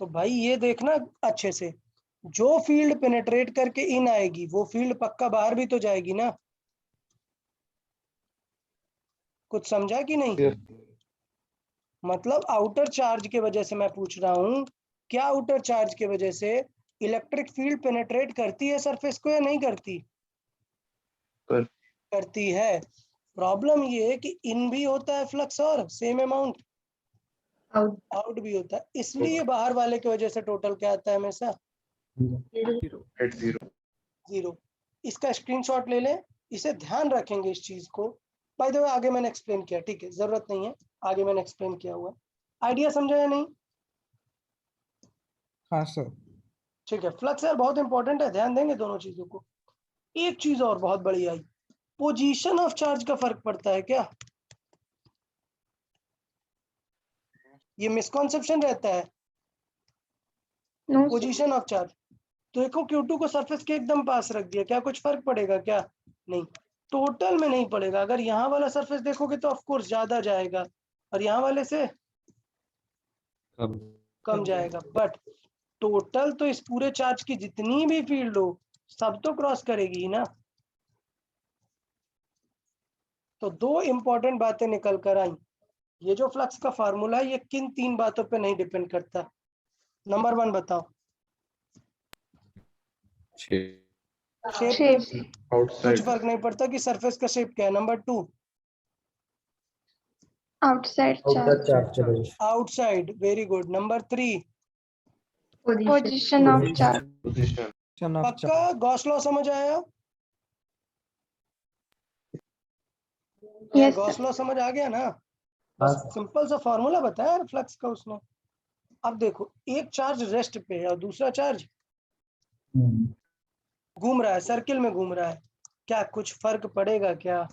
A: तो भाई ये देखना अच्छे से, जो फील्ड पेनेट्रेट करके इन आएगी वो फील्ड पक्का बाहर भी तो जाएगी ना। कुछ समझा कि नहीं?
C: Yes.
A: मतलब आउटर चार्ज के वजह से मैं पूछ रहा हूं, क्या आउटर चार्ज के वजह से इलेक्ट्रिक फील्ड पेनेट्रेट करती है सरफेस को या नहीं करती?
E: कर-
A: करती है। प्रॉब्लम ये है कि इन भी होता है फ्लक्स और सेम अमाउंट
D: आउट
A: आउट भी होता है, इसलिए बाहर वाले की वजह से टोटल क्या आता है हमेशा?
E: 80
A: जीरो। इसका स्क्रीनशॉट ले लें, इसे ध्यान रखेंगे इस चीज को। बाय द वे आगे मैंने एक्सप्लेन किया, ठीक है, जरूरत नहीं है, आगे मैंने एक्सप्लेन किया हुआ। आइडिया समझा या नहीं?
C: हाँ सर।
A: ठीक है, फ्लक्स यार बहुत इंपॉर्टेंट है, ध्यान देंगे दोनों चीजों को। एक चीज और बहुत बड़ी आई, पोजीशन ऑफ चार्ज का फर्क पड़ता है क्या? ये मिसकॉन्सेप्शन रहता है,
D: नो
A: पोजीशन ऑफ चार्ज। तो देखो Q2 को सरफेस के एकदम पास रख दिया, क्या कुछ फर्क पड़ेगा क्या? नहीं, टोटल में नहीं पड़ेगा। अगर यहाँ वाला सरफेस देखोगे तो ऑफ कोर्स ज्यादा जाएगा और यहाँ वाले से कम जाएगा, बट टोटल तो इस पूरे चार्ज की जितनी भी फील्ड हो सब तो क्रॉस करेगी ही ना। तो दो इंपॉर्टेंट बातें निकल कर आई। ये जो फ्लक्स का फार्मूला है ये किन 3 बातों पे नहीं डिपेंड करता? नंबर 1 बताओ, शेप पे कुछ
E: आउटसाइड
A: फर्क नहीं पड़ता कि सरफेस का शेप क्या है। Number 2,
F: Outside charge.
A: Outside, very good. Number 3,
F: Position of charge.
E: Position
C: Position of
A: पक्का गॉस लॉ समझ आया?
F: Yes,
A: Gauss
F: sir.
A: लॉ समझ आ गया ना? बस सिंपल सा फॉर्मूला बताया यार फ्लक्स का उसने। अब देखो, एक चार्ज रेस्ट पे है और दूसरा चार्ज घूम रहा है, सर्किल में घूम रहा है, क्या कुछ फर्क पड़ेगा क्या?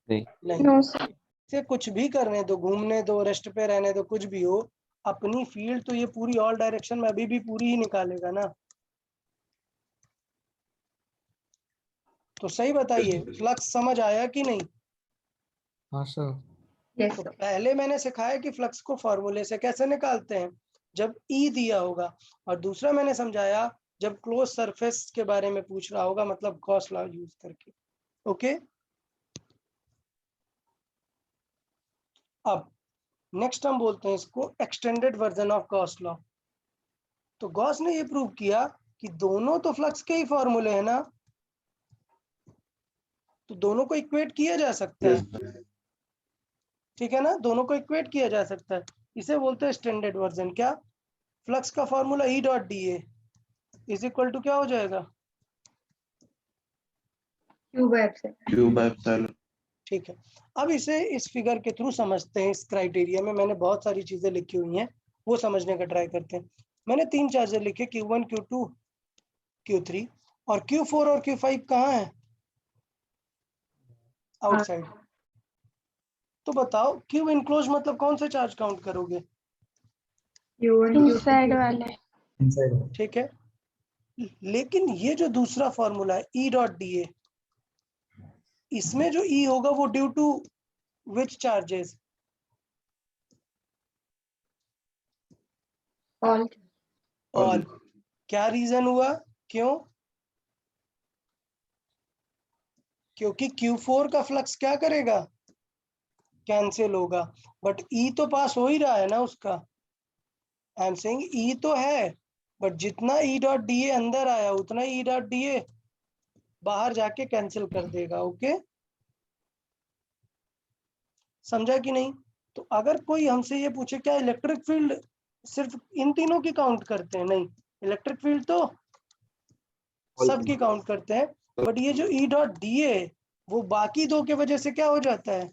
A: नहीं।
F: No, sir.
A: से कुछ भी करने दो, घूमने दो, रेस्ट पे रहने दो, कुछ भी हो, अपनी फील्ड तो ये पूरी ऑल डायरेक्शन में अभी भी पूरी ही निकालेगा ना। तो सही बताइए, फ्लक्स समझ आया कि नहीं?
C: हाँ सर।
D: यस
A: तो पहले मैंने सिखाया कि फ्लक्स को फॉर्मूले से कैसे निकालते हैं, जब ई दिया होगा, और दूसरा मैंने समझाया जब क्लोज सरफेस के बारे में पूछ रहा होगा, मतलब गॉस लॉ यूज करके। ओके, अब नेक्स्ट हम बोलते हैं इसको extended version of Gauss law. तो गॉस ने ये प्रूव किया कि दोनों तो फ्लक्स के ही फॉर्मूले हैं ना, तो दोनों को इक्वेट किया जा सकता है, ठीक है ना, दोनों को इक्वेट किया जा सकता है। इसे बोलते हैं स्टैंडर्ड वर्जन। क्या? फ्लक्स का formula E dot D a is equal to क्या हो जाएगा?
D: Q by epsilon
E: Q by epsilon.
A: ठीक है, अब इसे इस फिगर के थ्रू समझते हैं। इस क्राइटेरिया में मैंने बहुत सारी चीजें लिखी हुई हैं, वो समझने का ट्राई करते हैं। मैंने 3 चार्जेस लिखे, Q1, Q2, Q3, और Q4 और Q5 कहाँ है? आउटसाइड। तो बताओ Q इनक्लोज मतलब कौन से चार्ज काउंट करोगे?
D: Q1
F: Inside वाले.
A: ठीक है, लेकिन ये जो दूसरा फॉर्मूला है E डॉट डी ए, इसमें जो E होगा वो due to which charges?
D: All
A: all. क्या रीजन हुआ? क्यों? क्योंकि Q4 का फ्लक्स क्या करेगा? कैंसिल होगा, बट E तो पास हो ही रहा है ना उसका। आई एम सेइंग E तो है, बट जितना E डॉट डी ए अंदर आया उतना E डॉट डी ए बाहर जाके कैंसिल कर देगा। ओके, समझा कि नहीं? तो अगर कोई हमसे ये पूछे क्या इलेक्ट्रिक फील्ड सिर्फ इन तीनों की काउंट करते हैं? नहीं, इलेक्ट्रिक फील्ड तो सबकी काउंट करते हैं, बट ये जो E डॉट डी ए वो बाकी दो के वजह से क्या हो जाता है?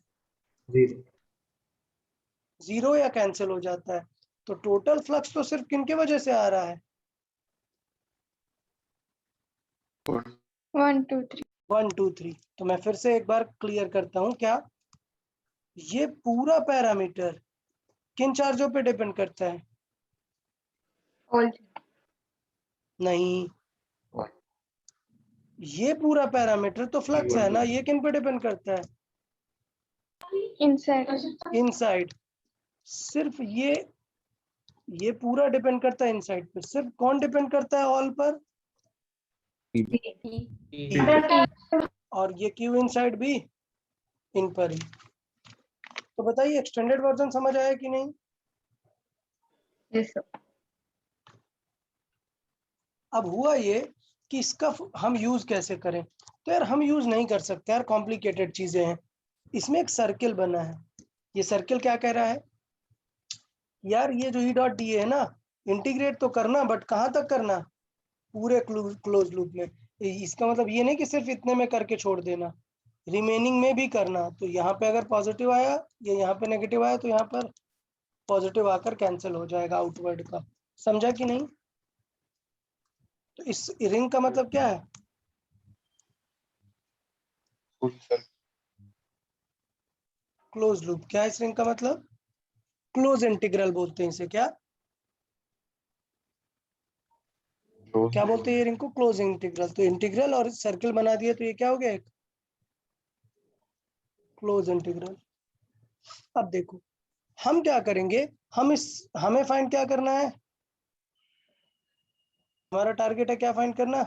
A: जीरो या कैंसिल हो जाता है। तो टोटल फ्लक्स तो सिर्फ किनके वजह से आ रहा है?
F: 1, 2, 3.
A: 1, 2, 3। तो मैं फिर से एक बार क्लियर करता हूं, क्या ये पूरा पैरामीटर किन चार्जों पे डिपेंड करता है?
D: ऑल
A: नहीं, ये पूरा पैरामीटर तो फ्लक्स है ना, ये किन पे डिपेंड करता है?
F: Inside.
A: इनसाइड। सिर्फ ये ये पूरा डिपेंड करता है इनसाइड पे। सिर्फ कौन डिपेंड करता है ऑल पर? और ये क्यू इनसाइड भी इन पर ही। तो बताइए एक्सटेंडेड वर्जन समझ आया कि नहीं?
D: Yes, sir.
A: अब हुआ ये कि इसका हम यूज कैसे करें? तो यार हम यूज नहीं कर सकते यार, कॉम्प्लिकेटेड चीजें हैं। इसमें एक सर्किल बना है। ये सर्किल क्या कह रहा है यार? ये जो ई डॉट डी है ना, इंटीग्रेट तो करना, बट कहाँ तक करना? पूरे क्लोज लूप में। इसका मतलब ये नहीं कि सिर्फ इतने में करके छोड़ देना, रिमेनिंग में भी करना। तो यहाँ पे अगर पॉजिटिव आया या यहाँ पे नेगेटिव आया तो यहाँ पर पॉजिटिव आकर कैंसिल हो जाएगा आउटवर्ड का। समझा कि नहीं? तो इस रिंग का मतलब क्या है?
E: Full circle.
A: Close loop. क्या है इस रिंग का मतलब? क्लोज इंटीग्रल बोलते हैं इसे। क्या क्या बोलते हैं ये रिंग को? Close integral. तो इंटीग्रल और सर्किल बना दिया तो ये क्या हो गया? एक क्लोज इंटीग्रल। अब देखो हम क्या करेंगे, हमें फाइंड क्या करना है? हमारा टारगेट है क्या फाइंड करना?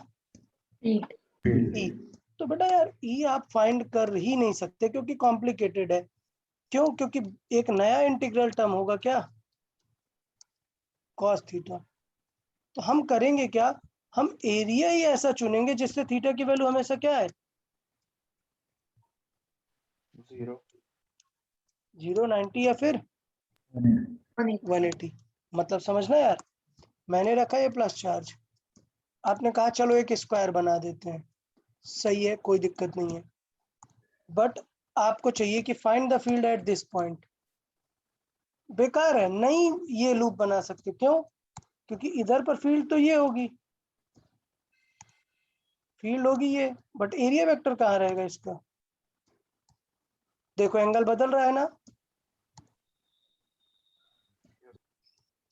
D: Eight.
A: ई। तो बेटा यार ई आप फाइंड कर ही नहीं सकते क्योंकि कॉम्प्लिकेटेड है। क्यों? क्योंकि एक नया इंटीग्रल टर्म होगा क्या? Cos theta. तो हम करेंगे क्या? हम एरिया ही ऐसा चुनेंगे जिससे थीटा की वैल्यू हमेशा क्या है?
E: 0
A: 0, 90 या फिर 180। मतलब समझना यार, मैंने रखा ये प्लस चार्ज, आपने कहा चलो एक स्क्वायर बना देते हैं, सही है, कोई दिक्कत नहीं है। बट आपको चाहिए कि find the field at this point. बेकार है, नहीं ये लूप बना सकते। क्यों? क्योंकि इधर पर फील्ड तो ये होगी, फील्ड होगी ये, बट एरिया वेक्टर कहाँ रहेगा इसका? देखो एंगल बदल रहा है ना,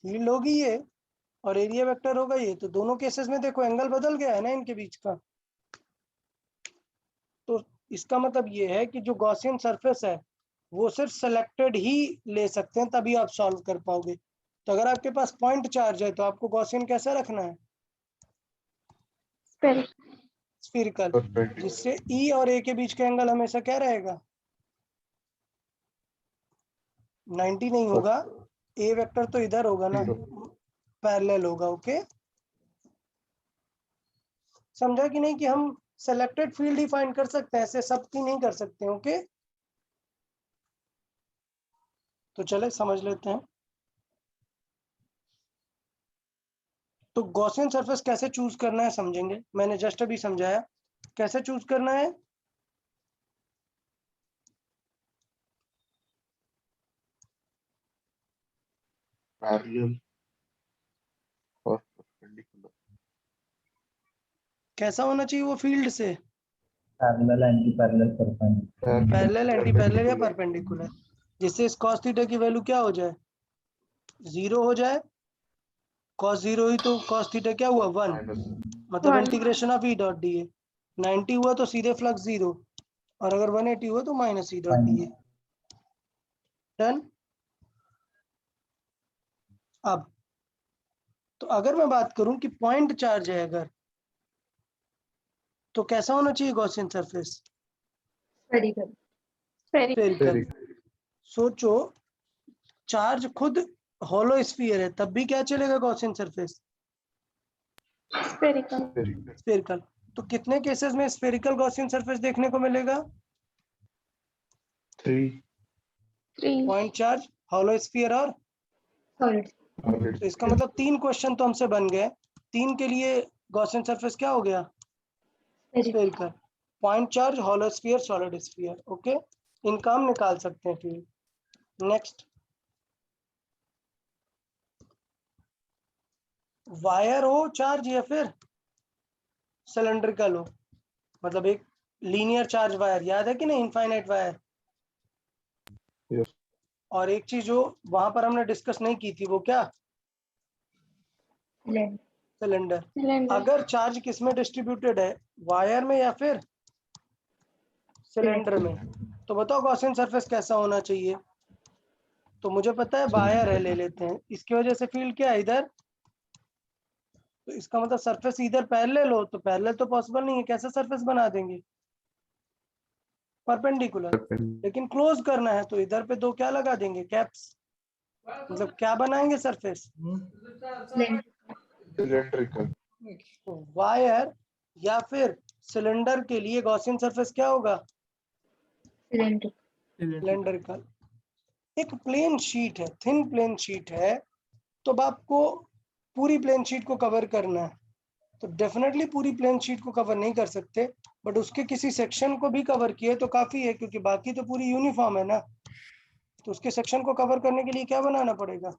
A: फील्ड होगी ये और एरिया वेक्टर होगा ये, तो दोनों केसेस में देखो एंगल बदल गया है ना इनके बीच का। तो इसका मतलब ये है कि जो गॉसियन सरफेस है वो सिर्फ सेलेक्टेड ही ले सकते हैं, तभी आप सॉल्व कर पाओगे। तो अगर आपके पास पॉइंट चार्ज है तो आपको गॉसियन कैसा रखना है? स्फीरिकल, जिससे ई और ए के बीच का एंगल हमेशा क्या रहेगा? 90 नहीं होगा, ए वेक्टर तो इधर होगा ना, पैरेलल होगा। ओके, समझा कि नहीं कि हम सेलेक्टेड फील्ड ही फाइंड कर सकते हैं, ऐसे सब की नहीं कर सकते। ओके, तो चले समझ लेते हैं। तो गॉसियन सरफेस कैसे चूज करना है समझेंगे। मैंने जस्ट अभी समझाया कैसे चूज करना है।
E: पैरेलल और परपेंडिकुलर।
A: कैसा होना चाहिए वो फील्ड से?
G: Parallel anti parallel perpendicular.
A: Parallel, anti parallel या परपेंडिकुलर, जिससे इस cos थीटा की वैल्यू क्या हो जाए? 0 हो जाए। cos 0 हुई तो cos थीटा क्या हुआ? 1। मतलब integration of E dot D A. 90 हुआ तो सीधे फ्लक्स 0, और अगर 180 हुआ तो minus E dot D A. Done. अब तो अगर मैं बात करूं कि पॉइंट चार्ज है अगर, तो कैसा होना चाहिए गॉसियन सरफेस?
D: Spherical.
A: स्फेरिकल। सोचो चार्ज खुद होलो स्फीयर है तब भी क्या चलेगा गॉसियन सरफेस? स्फेरिकल। तो कितने केसेस में स्फेरिकल गॉसियन सरफेस देखने को मिलेगा?
E: 3
A: पॉइंट चार्ज, होलो स्फीयर और
D: Solid.
A: तो इसका मतलब 3 क्वेश्चन तो हमसे बन गए। 3 के लिए गॉसियन सरफेस क्या हो गया? Spherical. Point charge, hollow sphere, solid sphere. Okay, इनका हम निकाल सकते हैं फिर। नेक्स्ट, वायर हो चार्ज या फिर सिलेंड्रिकल हो, मतलब एक लीनियर चार्ज वायर, याद है कि नहीं? Infinite wire.
E: Yes.
A: और एक चीज जो वहां पर हमने डिस्कस नहीं की थी वो क्या?
D: Cylinder.
A: सिलेंडर। अगर चार्ज किस में डिस्ट्रीब्यूटेड है, वायर में या फिर सिलेंडर में, तो बताओ गॉसियन सरफेस कैसा होना चाहिए? तो मुझे पता है बायर है, ले लेते हैं, इसकी वजह से फील्ड क्या है इधर, तो इसका मतलब सरफेस इधर पैरेलल हो, तो पैरेलल तो पॉसिबल नहीं है, कैसे सरफेस बना देंगे, परपेंडिकुलर, लेकिन क्लोज करना है तो इधर पे दो क्या लगा देंगे, कैप्स, मतलब क्या बनाएंगे सरफेस,
E: सिलेंड्रिकल,
A: वायर या फिर सिलेंडर के लिए गॉसियन सरफेस क्या होगा,
D: सिलेंडर,
A: सिलेंडरिकल। एक प्लेन शीट है, थिन प्लेन शीट है, तो अब आपको पूरी प्लेन शीट को कवर करना है, तो डेफिनेटली पूरी प्लेन शीट को कवर नहीं कर सकते, बट उसके किसी सेक्शन को भी कवर किए तो काफी है, क्योंकि बाकी तो पूरी यूनिफॉर्म है ना, तो उसके सेक्शन को कवर करने के लिए क्या बनाना पड़ेगा,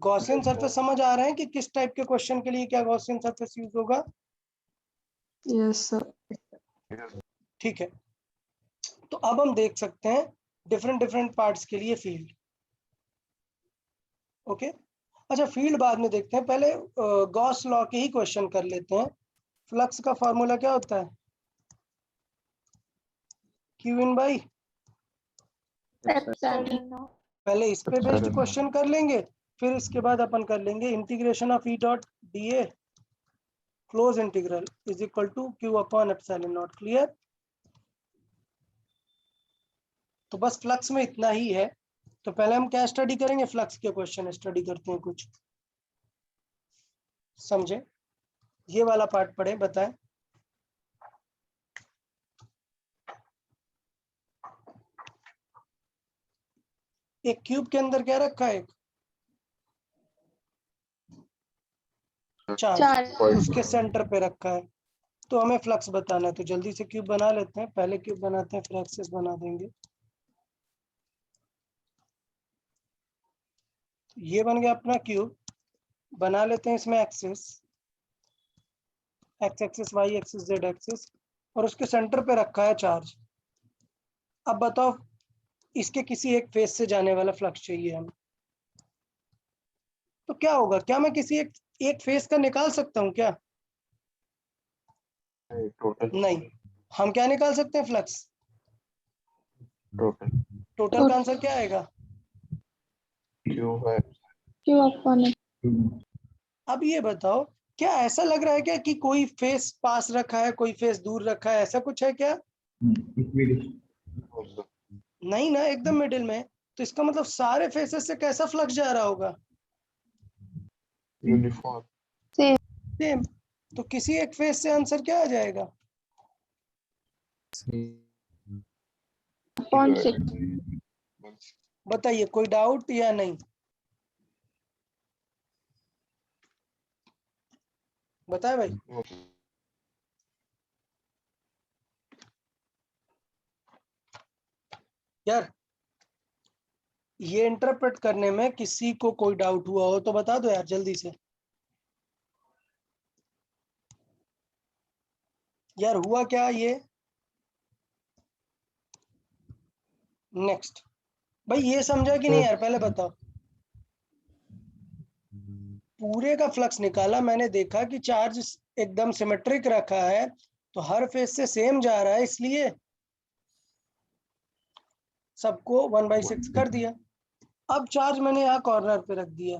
A: गॉसियन सरफेस। समझ आ रहा है कि किस टाइप के क्वेश्चन के लिए क्या गॉसियन सरफेस यूज होगा,
B: यस सर।
A: ठीक है। तो अब हम देख सकते हैं डिफरेंट पार्ट्स के लिए फील्ड, ओके। अच्छा, फील्ड बाद में देखते हैं, पहले गॉस लॉ के ही क्वेश्चन कर लेते हैं। फ्लक्स का फॉर्मूला क्या होता है, क्यू इन बाई, पहले इस पे बेस्ड क्वेश्चन कर लेंगे, फिर इसके बाद अपन कर लेंगे integration of E dot D a close integral is equal to Q upon epsilon not, clear. तो बस फ्लक्स में इतना ही है, तो पहले हम क्या स्टडी करेंगे, फ्लक्स के क्वेश्चन स्टडी करते हैं, कुछ समझे, ये वाला पार्ट पढ़े, बताएं। एक क्यूब के अंदर क्या रखा है, एक चार्ज, उसके सेंटर पे रखा है, तो हमें फ्लक्स बताना है, तो जल्दी से क्यूब बना लेते हैं, पहले क्यूब बनाते हैं फिर एक्सिस बना देंगे। ये बन गया अपना क्यूब, बना लेते हैं इसमें axis, X axis, Y axis, Z axis, और उसके सेंटर पे रखा है चार्ज। अब बताओ, इसके किसी एक फेस से जाने वाला फ्लक्स चाहिए हमें, तो क्या होगा, क्या मैं किसी एक फेस का निकाल सकता हूँ क्या,
E: टोटल,
A: नहीं, हम क्या निकाल सकते हैं, फ्लक्स
E: टोटल,
A: टोटल का आंसर क्या आएगा,
E: क्यू है,
F: क्यों अपॉन
A: अब ये बताओ, क्या ऐसा लग रहा है क्या कि कोई फेस पास रखा है, कोई फेस दूर रखा है, ऐसा कुछ है क्या, नहीं ना, एकदम मिडिल में, तो इसका मतलब सारे फेसेस से कैसा फ्लक्स जा रहा होगा,
E: यूनिफॉर्म,
A: सेम, तो किसी एक फेस से आंसर क्या आ जाएगा,
F: अपॉन 6
A: बताइए, कोई डाउट या नहीं, बताए भाई। यार ये इंटरप्रेट करने में किसी को कोई डाउट हुआ हो तो बता दो यार जल्दी से, यार हुआ क्या ये, नेक्स्ट भाई, ये समझा कि नहीं यार, पहले बताओ। पूरे का फ्लक्स निकाला, मैंने देखा कि चार्ज एकदम सिमेट्रिक रखा है, तो हर फेस से सेम जा रहा है, इसलिए सबको 1/6 कर दिया। अब चार्ज मैंने यहाँ कॉर्नर पे रख दिया,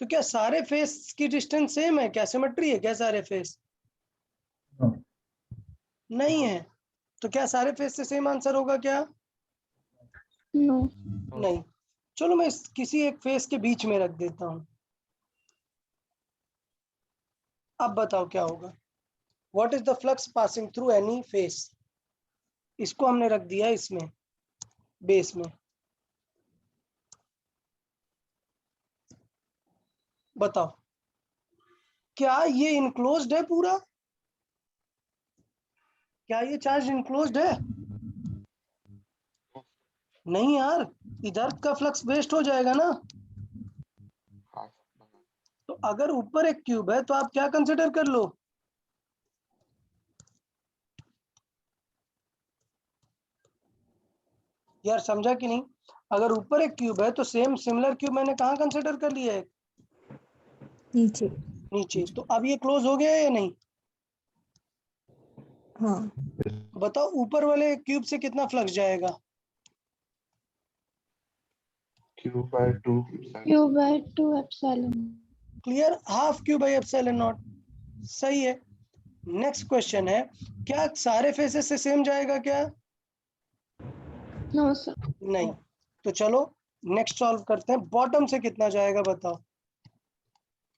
A: तो क्या सारे फेस की डिस्टेंस सेम है, क्या सिमेट्री है क्या सारे फेस, नहीं है, तो क्या सारे फेस से सेम आंसर होगा क्या,
F: नो
A: नहीं। चलो मैं किसी एक फेस के बीच में रख देता हूं, अब बताओ क्या होगा, what is the flux passing through any face, इसको हमने रख दिया इसमें बेस में, बताओ क्या ये इनक्लोज्ड है पूरा, क्या ये चार्ज इनक्लोज्ड है, नहीं यार, इधर का फ्लक्स वेस्ट हो जाएगा ना, तो अगर ऊपर एक क्यूब है तो आप क्या कंसिडर कर लो, यार समझा कि नहीं, अगर ऊपर एक क्यूब है तो सेम सिमिलर क्यूब मैंने कहाँ कंसिडर कर लिया है,
B: नीचे।
A: नीचे, तो अब ये क्लोज हो गया है या नहीं,
B: हाँ
A: बताओ ऊपर वाले क्यूब से कितना फ्लक्स जाएगा?
E: Q by 2
F: Q by 2 epsilon.
A: Clear, half Q by epsilon not. सही है। नेक्स्ट क्वेश्चन है, क्या सारे फेसेस से सेम जाएगा क्या?
F: No, sir.
A: नहीं। तो चलो नेक्स्ट सॉल्व करते हैं। बॉटम से कितना जाएगा बताओ,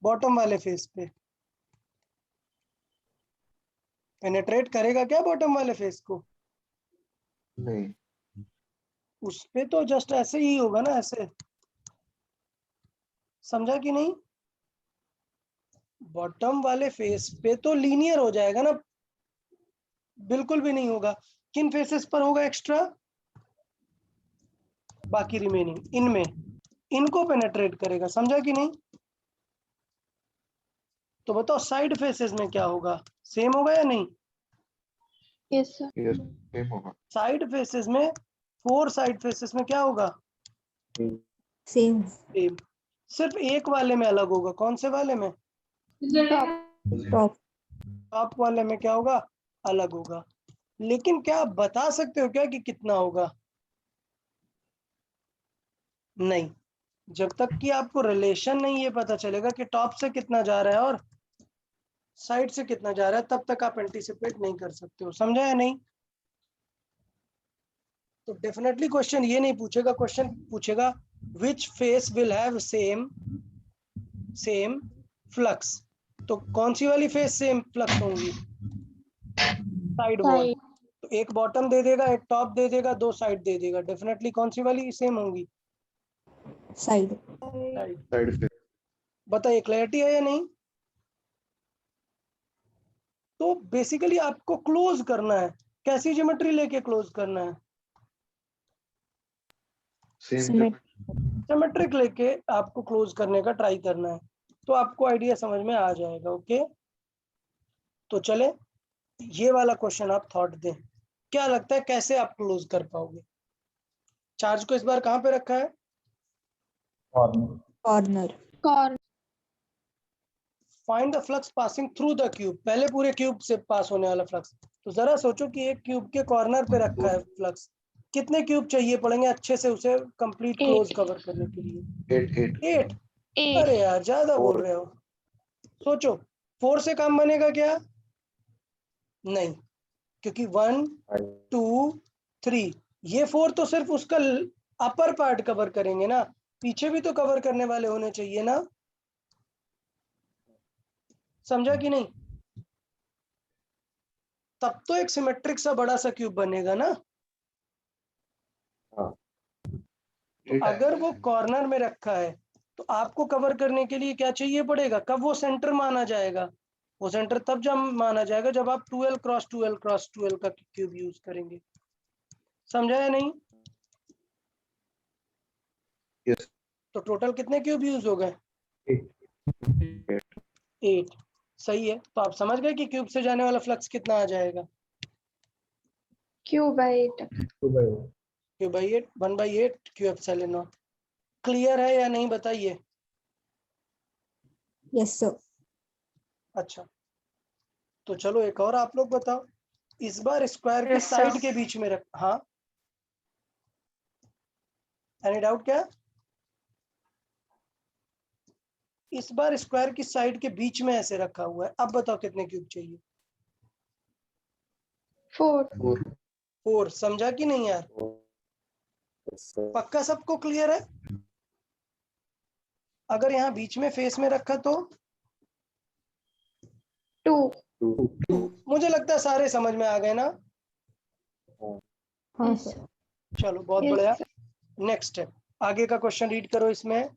A: बॉटम वाले फेस पे पेनेट्रेट करेगा क्या बॉटम वाले फेस को?
E: नहीं,
A: उस पे तो जस्ट ऐसे ही होगा ना, ऐसे। समझा कि नहीं? बॉटम वाले फेस पे तो लीनियर हो जाएगा ना, बिल्कुल भी नहीं होगा। किन फेसेस पर होगा एक्स्ट्रा? बाकी रिमेनिंग इनमें, इनको पेनेट्रेट करेगा। समझा कि नहीं? तो बताओ साइड फेसेस में क्या होगा, सेम होगा या नहीं?
F: Yes, sir.
E: yes, same होगा।
A: साइड फेसेस में, 4 साइड फेसेस में क्या होगा?
B: सेम।
A: सेम। सिर्फ एक वाले में अलग होगा। कौन से वाले में?
F: Top.
B: टॉप।
A: टॉप वाले में क्या होगा? अलग होगा। लेकिन क्या आप बता सकते हो क्या कि कितना होगा? नहीं। जब तक कि आपको रिलेशन नहीं ये पता चलेगा कि टॉप से कितना जा रहा है और साइड से कितना जा रहा है, तब तक आप एंटीसिपेट नहीं कर सकते हो। समझा या नहीं? तो डेफिनेटली क्वेश्चन ये नहीं पूछेगा, क्वेश्चन पूछेगा which face will have same flux. तो कौन सी वाली फेस सेम फ्लक्स होंगी? Side wall.
F: Side.
A: तो एक बॉटम दे देगा, एक टॉप दे देगा, 2 साइड दे देगा। डेफिनेटली कौन सी वाली सेम होंगी?
B: साइड।
A: साइड।
E: साइड से
A: बताइए क्लैरिटी है या नहीं? तो बेसिकली आपको क्लोज करना है। कैसी ज्योमेट्री लेके क्लोज करना है?
E: सेम
A: सिमेट्रिक लेके आपको क्लोज करने का ट्राई करना है। तो आपको आइडिया समझ में आ जाएगा। ओके, तो चले ये वाला क्वेश्चन आप थॉट दें। क्या लगता है कैसे आप क्लोज कर पाओगे? चार्ज को इस बार कहां पे रखा है?
G: Corner.
B: Corner.
F: Corner.
A: Find the flux passing through the cube. पहले पूरे क्यूब से पास होने वाला फ्लक्स। तो जरा सोचो कि एक क्यूब के कॉर्नर पे रखा है फ्लक्स, कितने क्यूब चाहिए पड़ेंगे अच्छे से उसे कंप्लीट क्लोज
F: 8.
A: कवर करने के लिए?
E: 8
A: 8?
F: 8.
A: अरे यार ज्यादा बोल
E: 4
A: रहे हो। सोचो 4 से काम बनेगा क्या? नहीं, क्योंकि 1 2 3, ये 4 तो सिर्फ उसका अपर पार्ट कवर करेंगे ना, पीछे भी तो कवर करने वाले होने चाहिए ना। समझा कि नहीं? तब तो एक सिमेट्रिक सा बड़ा सा क्यूब बनेगा ना। तो अगर वो कॉर्नर में रखा है तो आपको कवर करने के लिए क्या चाहिए पड़ेगा? कब वो सेंटर माना जाएगा? वो सेंटर तब जब माना जाएगा जब आप 12 क्रॉस 12 क्रॉस 12 का क्यूब यूज करेंगे। समझा या नहीं?
E: yes,
A: तो टोटल कितने क्यूब यूज हो गए? 8। सही है। तो आप समझ गए कि क्यूब से जाने वाला फ्लक्स कितना आ जाएगा?
F: Q by 8.
A: Q by 8, 1/8 Q epsilon not. Clear है या नहीं बताइए?
B: Yes sir.
A: अच्छा, तो चलो एक और आप लोग बताओ। इस बार स्क्वायर की
F: Yes, sir.
A: साइड के बीच में रख। हाँ, एनी डाउट क्या? इस बार स्क्वायर की साइड के बीच में ऐसे रखा हुआ है। अब बताओ कितने क्यूब चाहिए?
F: 4.
A: 4। समझा कि नहीं यार? पक्का सबको क्लियर है? अगर यहाँ बीच में फेस में रखा तो
F: 2.
A: 2। मुझे लगता है सारे समझ में आ गए ना।
B: हाँ
F: Yes,
B: सर।
A: चलो बहुत
F: Yes,
A: बढ़िया।
F: sir.
A: नेक्स्ट स्टेप, आगे का क्वेश्चन रीड करो। इसमें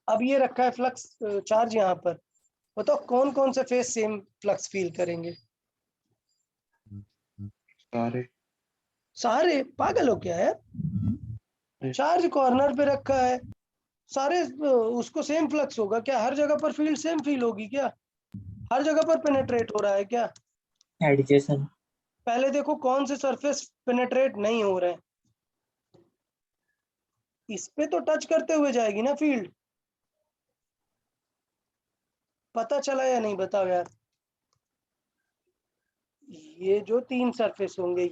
A: अब ये रखा है फ्लक्स चार्ज यहाँ पर। बताओ कौन कौन से फेस सेम फ्लक्स फील करेंगे?
E: सारे
A: सारे? पागल हो क्या है? चार्ज कॉर्नर पे रखा है, सारे उसको सेम फ्लक्स होगा क्या? हर जगह पर फील्ड सेम फील होगी क्या? हर जगह पर पेनेट्रेट हो रहा है क्या?
G: एडजेसेंट।
A: पहले देखो कौन से सरफेस पेनेट्रेट नहीं हो रहे हैं। इस पे तो टच करते हुए जाएगी ना फील्ड। पता चला या नहीं बताओ यार। ये जो तीन सरफेस होंगे,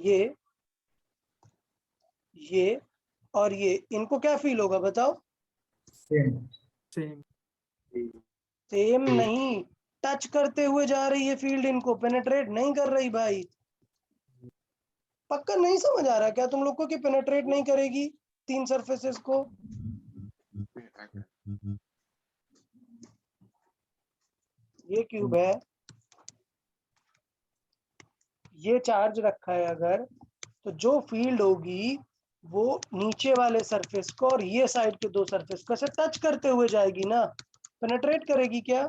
A: ये और ये, इनको क्या फील होगा बताओ।
G: सेम
C: सेम
A: सेम नहीं, टच करते हुए जा रही है फील्ड, इनको पेनेट्रेट नहीं कर रही भाई। पक्का नहीं समझ आ रहा क्या तुम लोग को कि पेनेट्रेट नहीं करेगी तीन सरफेसेस को। ये क्यूब है, ये चार्ज रखा है अगर, तो जो फील्ड होगी वो नीचे वाले सरफेस को और ये साइड के दो सरफेस को ऐसे टच करते हुए जाएगी ना, पेनेट्रेट करेगी क्या।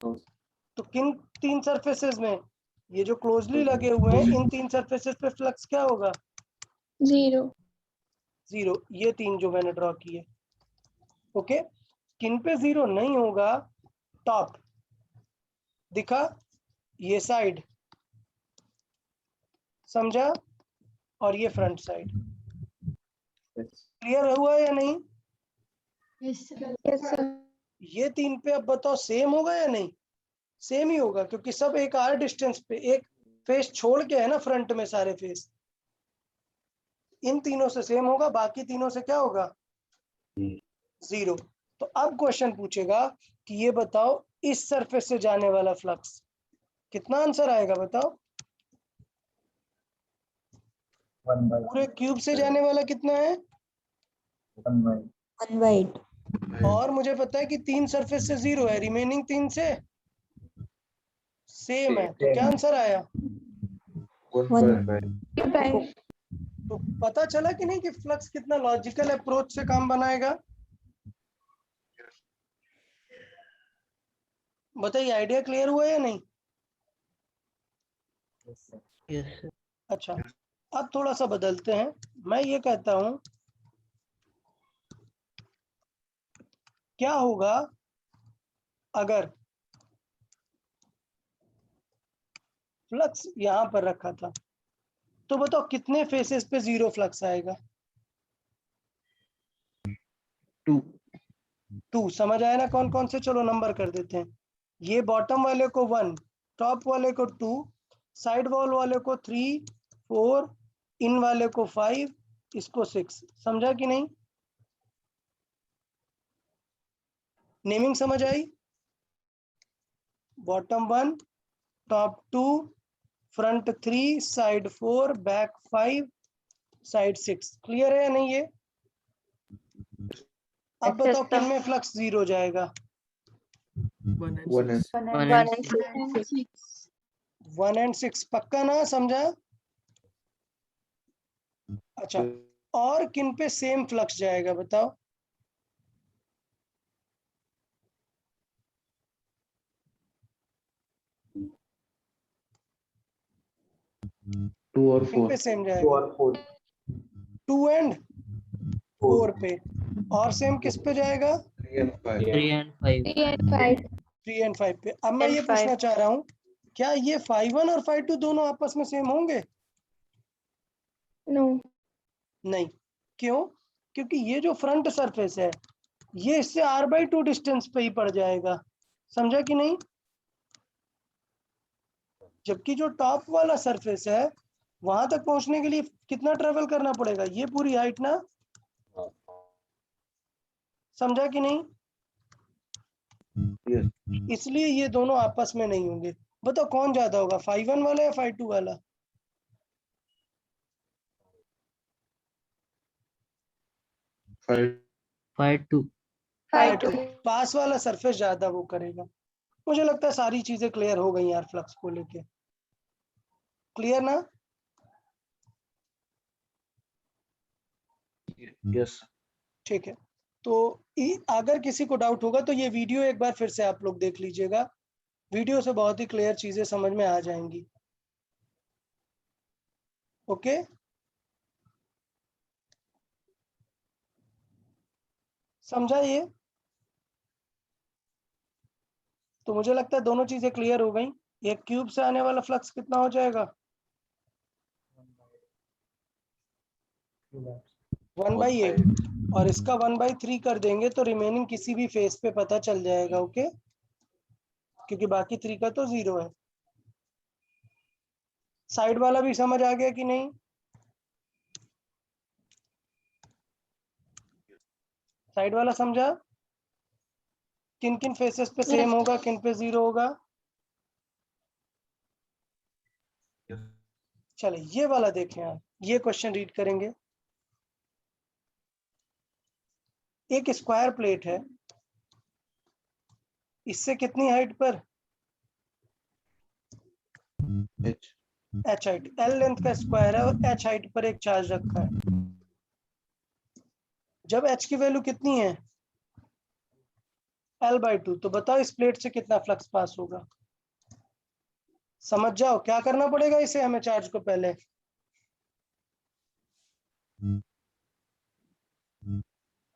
A: तो किन तीन सरफेसेस में, ये जो क्लोजली लगे हुए हैं इन तीन सरफेसेस पे फ्लक्स क्या होगा,
F: 0.
A: 0। ये तीन जो मैंने ड्रॉ किए, ओके। किन पे 0 नहीं होगा, टॉप दिखा, ये साइड समझा, और ये फ्रंट साइड। क्लियर हुआ या नहीं।
F: Yes, sir.
A: ये तीन पे अब बताओ सेम होगा या नहीं। सेम ही होगा क्योंकि सब एक आर डिस्टेंस पे, एक फेस छोड़ के है ना फ्रंट में सारे फेस। इन तीनों से सेम होगा, बाकी तीनों से क्या होगा, 0। तो अब क्वेश्चन पूछेगा कि ये बताओ इस सरफेस से जाने वाला फ्लक्स कितना, आंसर आएगा बताओ।
G: 1 by
A: पूरे क्यूब से जाने वाला कितना है,
G: 1 by
B: 1 by 8.
A: और मुझे पता है कि तीन सरफेस से 0 है, रिमेनिंग तीन से सेम है, तो क्या आंसर आया।
E: 1 by
A: तो पता चला कि नहीं कि फ्लक्स कितना लॉजिकल अप्रोच से काम बनाएगा। बताइए आइडिया क्लियर हुआ या नहीं। अच्छा, अब थोड़ा सा बदलते हैं। मैं ये कहता हूं, क्या होगा अगर फ्लक्स यहां पर रखा था, तो बताओ कितने फेसेस पे 0 फ्लक्स आएगा। 2 समझ आया ना कौन कौन से, चलो नंबर कर देते हैं। ये बॉटम वाले को 1, टॉप वाले को 2, साइड वॉल वाले को 3, 4, इन वाले को 5, इसको 6। समझा कि नहीं, नेमिंग समझ आई। Bottom 1, top 2, front 3, side 4, back 5, side 6। Clear है या नहीं ये। अब बताओ किन में फ्लक्स 0 जाएगा।
C: 1 and
E: 1
C: 6.
A: 1 and 6 पक्का ना, समझा। अच्छा, और किन पे सेम फ्लक्स जाएगा बताओ।
E: 2 और
A: किन
E: 4
A: पे सेम
G: 2
A: जाएगा,
G: और 4
A: 2 and 4 पे। और सेम किस पे जाएगा,
E: 3 and 5
G: 3 and 5
F: 3 and 5.
A: 3 and 5 पे। अब मैं ये पूछना चाह रहा हूँ, क्या ये 5-1 और 5-2 दोनों आपस में सेम होंगे।
F: No.
A: नहीं, क्यों, क्योंकि ये जो फ्रंट सरफेस है ये इससे r/2 डिस्टेंस पे ही पड़ जाएगा। समझा कि नहीं। जबकि जो टॉप वाला सरफेस है वहां तक पहुंचने के लिए कितना ट्रेवल करना पड़ेगा, ये पूरी हाइट ना। समझा कि नहीं।
E: Yes.
A: इसलिए ये दोनों आपस में नहीं होंगे। बताओ कौन ज्यादा होगा, 5-1 वाला या 5-2 वाला।
E: 5
F: 5
A: पास वाला सरफेस ज्यादा वो करेगा। मुझे लगता है सारी चीजें क्लियर हो गई यार फ्लक्स को लेके। क्लियर ना।
E: Yes.
A: ठीक है, तो अगर किसी को डाउट होगा तो ये वीडियो एक बार फिर से आप लोग देख लीजिएगा। वीडियो से बहुत ही क्लियर चीजें समझ में आ जाएंगी। ओके, समझा ये। तो मुझे लगता है दोनों चीजें क्लियर हो गई। एक क्यूब से आने वाला फ्लक्स कितना हो जाएगा, 1/8 और इसका 1/3 कर देंगे तो रिमेनिंग किसी भी फेस पे पता चल जाएगा। ओके, क्योंकि बाकी 3 का तो 0 है। साइड वाला भी समझ आ गया कि नहीं? साइड वाला समझा? किन किन फेसेस पे सेम होगा, किन पे 0 होगा? चले ये वाला देखें आप, ये क्वेश्चन रीड करेंगे। एक स्क्वायर प्लेट है, इससे कितनी हाइट पर?
E: H.
A: h height, l length का स्क्वायर है और h हाइट पर एक चार्ज रखा है। जब h की वैल्यू कितनी है? L/2, तो बताओ इस प्लेट से कितना फ्लक्स पास होगा? समझ जाओ क्या करना पड़ेगा इसे हमें चार्ज को पहले।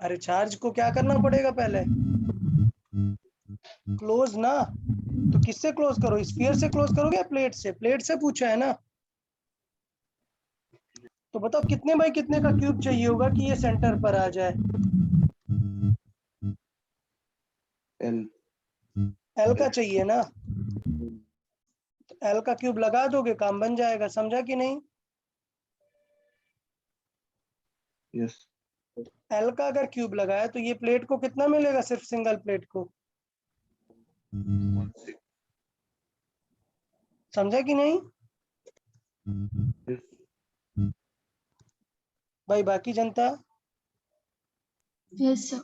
A: अरे चार्ज को क्या करना पड़ेगा पहले? क्लोज ना, तो किससे क्लोज करो? स्फीयर से क्लोज करोगे या प्लेट से? प्लेट से पूछा है ना। तो बताओ कितने बाई कितने का क्यूब चाहिए होगा कि ये सेंटर पर आ जाए?
E: L.
A: L का चाहिए ना, तो L का क्यूब लगा दोगे, काम बन जाएगा। समझा कि नहीं?
E: Yes.
A: L का अगर क्यूब लगाया तो ये प्लेट को कितना मिलेगा? सिर्फ सिंगल प्लेट को।
E: 1/6.
A: समझा कि नहीं
E: Yes.
A: भाई? बाकी जनता
D: Yes, sir.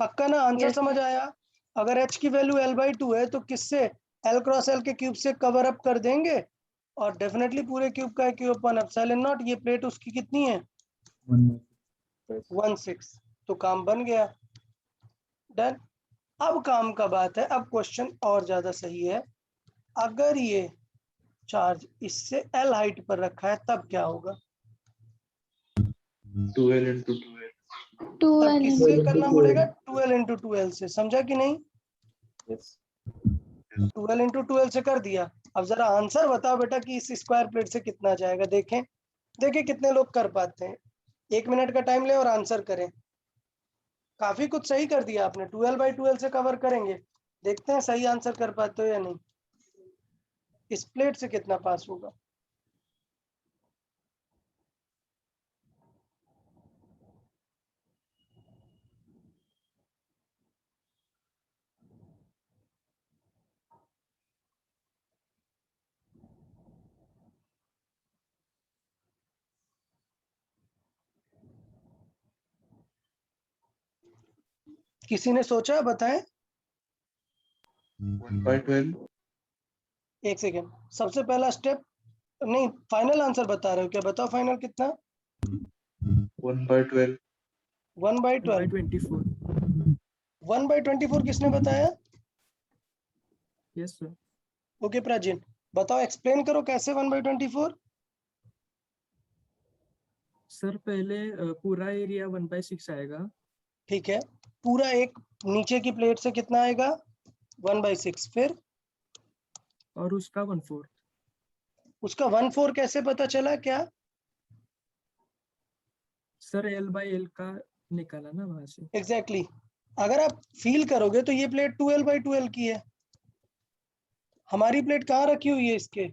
A: पक्का ना? आंसर
F: Yes,
A: समझ आया? अगर h की वैल्यू L/2 है तो किससे? L क्रॉस L के क्यूब से कवर अप कर देंगे और डेफिनेटली पूरे क्यूब का क्यूब 1/ε0। ये प्लेट उसकी कितनी है? 1/6। तो काम बन गया। डन। अब काम का बात है, अब क्वेश्चन और ज्यादा सही है। अगर ये चार्ज इससे L हाइट पर रखा है तब क्या होगा?
E: 2L into 2L.
A: तब किससे करना पड़ेगा? 2L into 2L से। समझा कि नहीं?
G: Yes.
A: 2L into 2L से कर दिया। अब जरा आंसर बताओ बेटा कि इस स्क्वायर प्लेट से कितना जाएगा। देखें देखें कितने लोग कर पाते हैं। 1 मिनट का टाइम ले और आंसर करें। काफी कुछ सही कर दिया आपने। 2L/2L से कवर करेंगे, देखते हैं सही आंसर कर पाते हो या नहीं। इस प्लेट से कितना पास होगा? किसी ने सोचा? बताएं।
E: 1/12.
A: एक सेकेंड, सबसे पहला स्टेप नहीं, फाइनल आंसर बता रहे हो क्या? बताओ फाइनल कितना?
E: 1/12.
A: 1/12।
C: 1/24.
A: 1/24 किसने बताया?
C: Yes, sir.
A: ओके प्राचीन, बताओ एक्सप्लेन करो कैसे 1/24।
C: सर पहले पूरा एरिया 1/6 आएगा।
A: ठीक है, पूरा एक नीचे की प्लेट से कितना आएगा? 1/6। फिर
C: और उसका 1/4।
A: उसका 1/4 कैसे पता चला? क्या
C: सर L/L का निकाला ना वहां से।
A: एग्जैक्टली अगर आप फील करोगे तो ये प्लेट 2L/2L की है। हमारी प्लेट कहाँ रखी हुई है? इसके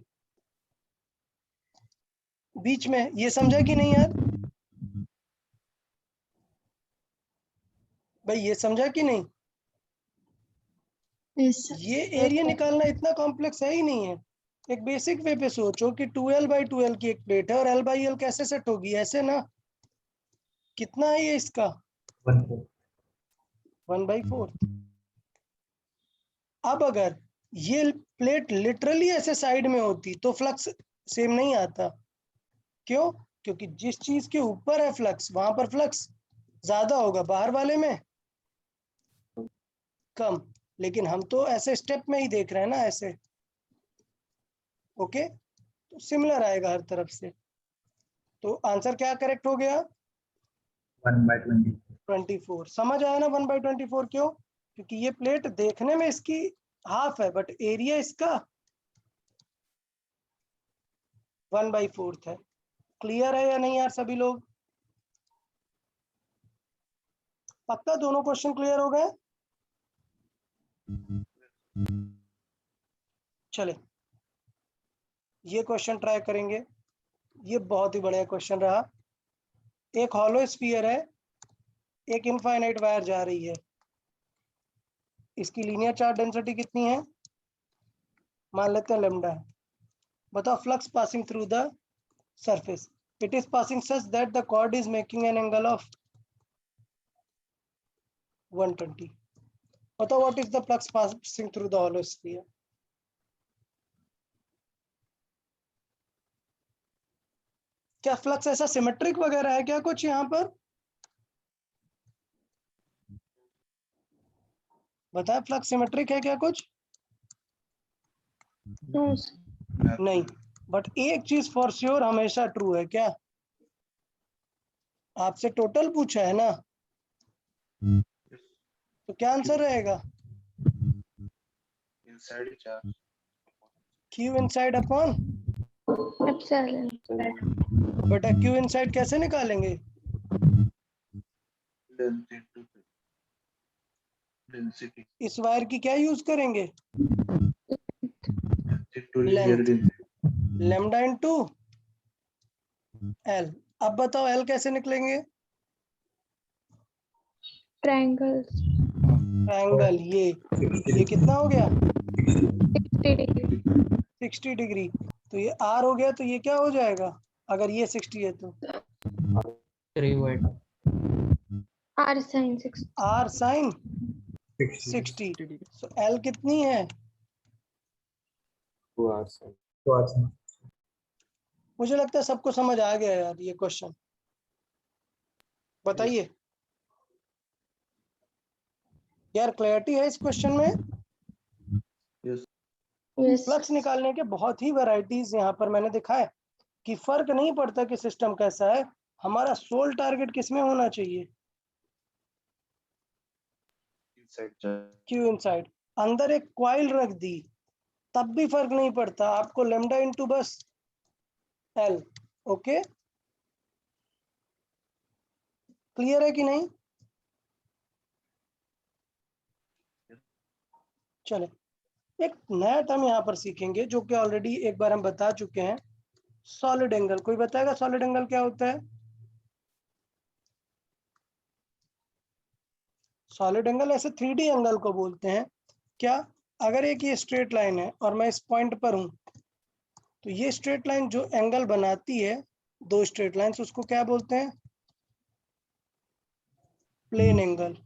A: बीच में। ये समझा कि नहीं यार? भाई ये समझा कि नहीं?
D: Yes, sir.
A: ये एरिया निकालना इतना कॉम्प्लेक्स है ही नहीं है। एक बेसिक वे पे सोचो कि 2L/2L की एक प्लेट है और L/L कैसे सेट होगी? ऐसे ना। कितना है ये इसका?
G: 1/4.
A: 1/4। अब अगर ये प्लेट लिटरली ऐसे साइड में होती तो फ्लक्स सेम नहीं आता। क्यों? क्योंकि जिस चीज के ऊपर है फ्लक्स वहां पर फ्लक्स ज्यादा होगा, बाहर वाले में कम। लेकिन हम तो ऐसे स्टेप में ही देख रहे हैं ना, ऐसे। ओके, तो सिमिलर आएगा हर तरफ से। तो आंसर क्या करेक्ट हो गया?
G: 1/20.
A: 24। समझ आया ना 1/24 क्यों? क्योंकि ये प्लेट देखने में इसकी हाफ है बट एरिया इसका 1/4 है। क्लियर है या नहीं यार सभी लोग? पक्का दोनों क्वेश्चन क्लियर हो गए? चले ये क्वेश्चन ट्राई करेंगे। ये बहुत ही बढ़िया क्वेश्चन रहा। एक हॉलो स्फीयर है, एक इनफाइनाइट वायर जा रही है, इसकी लीनियर चार्ज डेंसिटी कितनी है? मान लेते हैं लैम्डा है। बताओ flux passing through the surface, it is passing such that the chord is making an angle of 120. बताओ what is the flux passing through the hollow sphere? क्या फ्लक्स ऐसा सिमेट्रिक वगैरह है क्या कुछ यहाँ पर? बताए फ्लक्स सिमेट्रिक है क्या कुछ?
F: No.
A: नहीं, बट एक चीज फॉर श्योर हमेशा ट्रू है। क्या? आपसे टोटल पूछा है ना, तो क्या आंसर रहेगा?
E: Inside charge.
A: Q inside upon
F: Epsilon.
A: बटा Q inside कैसे निकालेंगे?
E: Length into density.
A: इस वायर की क्या यूज करेंगे?
E: Into linear
A: Length.
E: density.
A: Lambda into L। अब बताओ L कैसे निकलेंगे?
F: Triangles.
A: ट्रायंगल ये कितना हो गया?
F: 60 degree.
A: 60 डिग्री। तो ये R हो गया, तो ये क्या हो जाएगा अगर ये 60 है तो?
F: R sin 60.
A: R sine 60। So L कितनी है?
G: 2 hours. 2 hours.
A: मुझे लगता है सबको समझ आ गया यार ये क्वेश्चन। बताइए यार, क्लैरिटी है इस क्वेश्चन में?
E: Yes.
F: Yes.
A: फ्लक्स निकालने के बहुत ही वैरायटीज यहाँ पर मैंने दिखाया कि फर्क नहीं पड़ता कि सिस्टम कैसा है, हमारा सोल टारगेट किसमें होना चाहिए?
E: Inside charge.
A: Q inside. अंदर एक कॉइल रख दी तब भी फर्क नहीं पड़ता, आपको लैम्डा इंटू बस L। ओके, क्लियर है कि नहीं? चले एक नया टर्म यहाँ पर सीखेंगे जो कि ऑलरेडी एक बार हम बता चुके हैं, सॉलिड एंगल। कोई बताएगा सॉलिड एंगल क्या होता है? सॉलिड एंगल ऐसे 3D एंगल को बोलते हैं। क्या? अगर एक ये स्ट्रेट लाइन है और मैं इस पॉइंट पर हूं, तो ये स्ट्रेट लाइन जो एंगल बनाती है, दो स्ट्रेट लाइंस, उसको क्या बोलते हैं? Plane angle.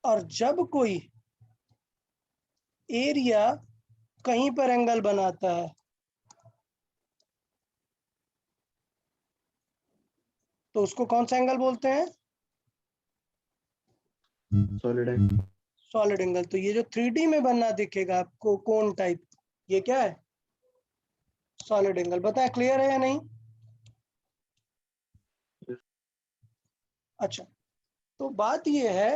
A: और जब कोई एरिया कहीं पर एंगल बनाता है तो उसको कौन सा एंगल बोलते हैं?
E: Solid angle.
A: Solid angle. तो ये जो 3D में बनना दिखेगा आपको कोन टाइप, ये क्या है? Solid angle. बताएं क्लियर है या नहीं? अच्छा, तो बात ये है,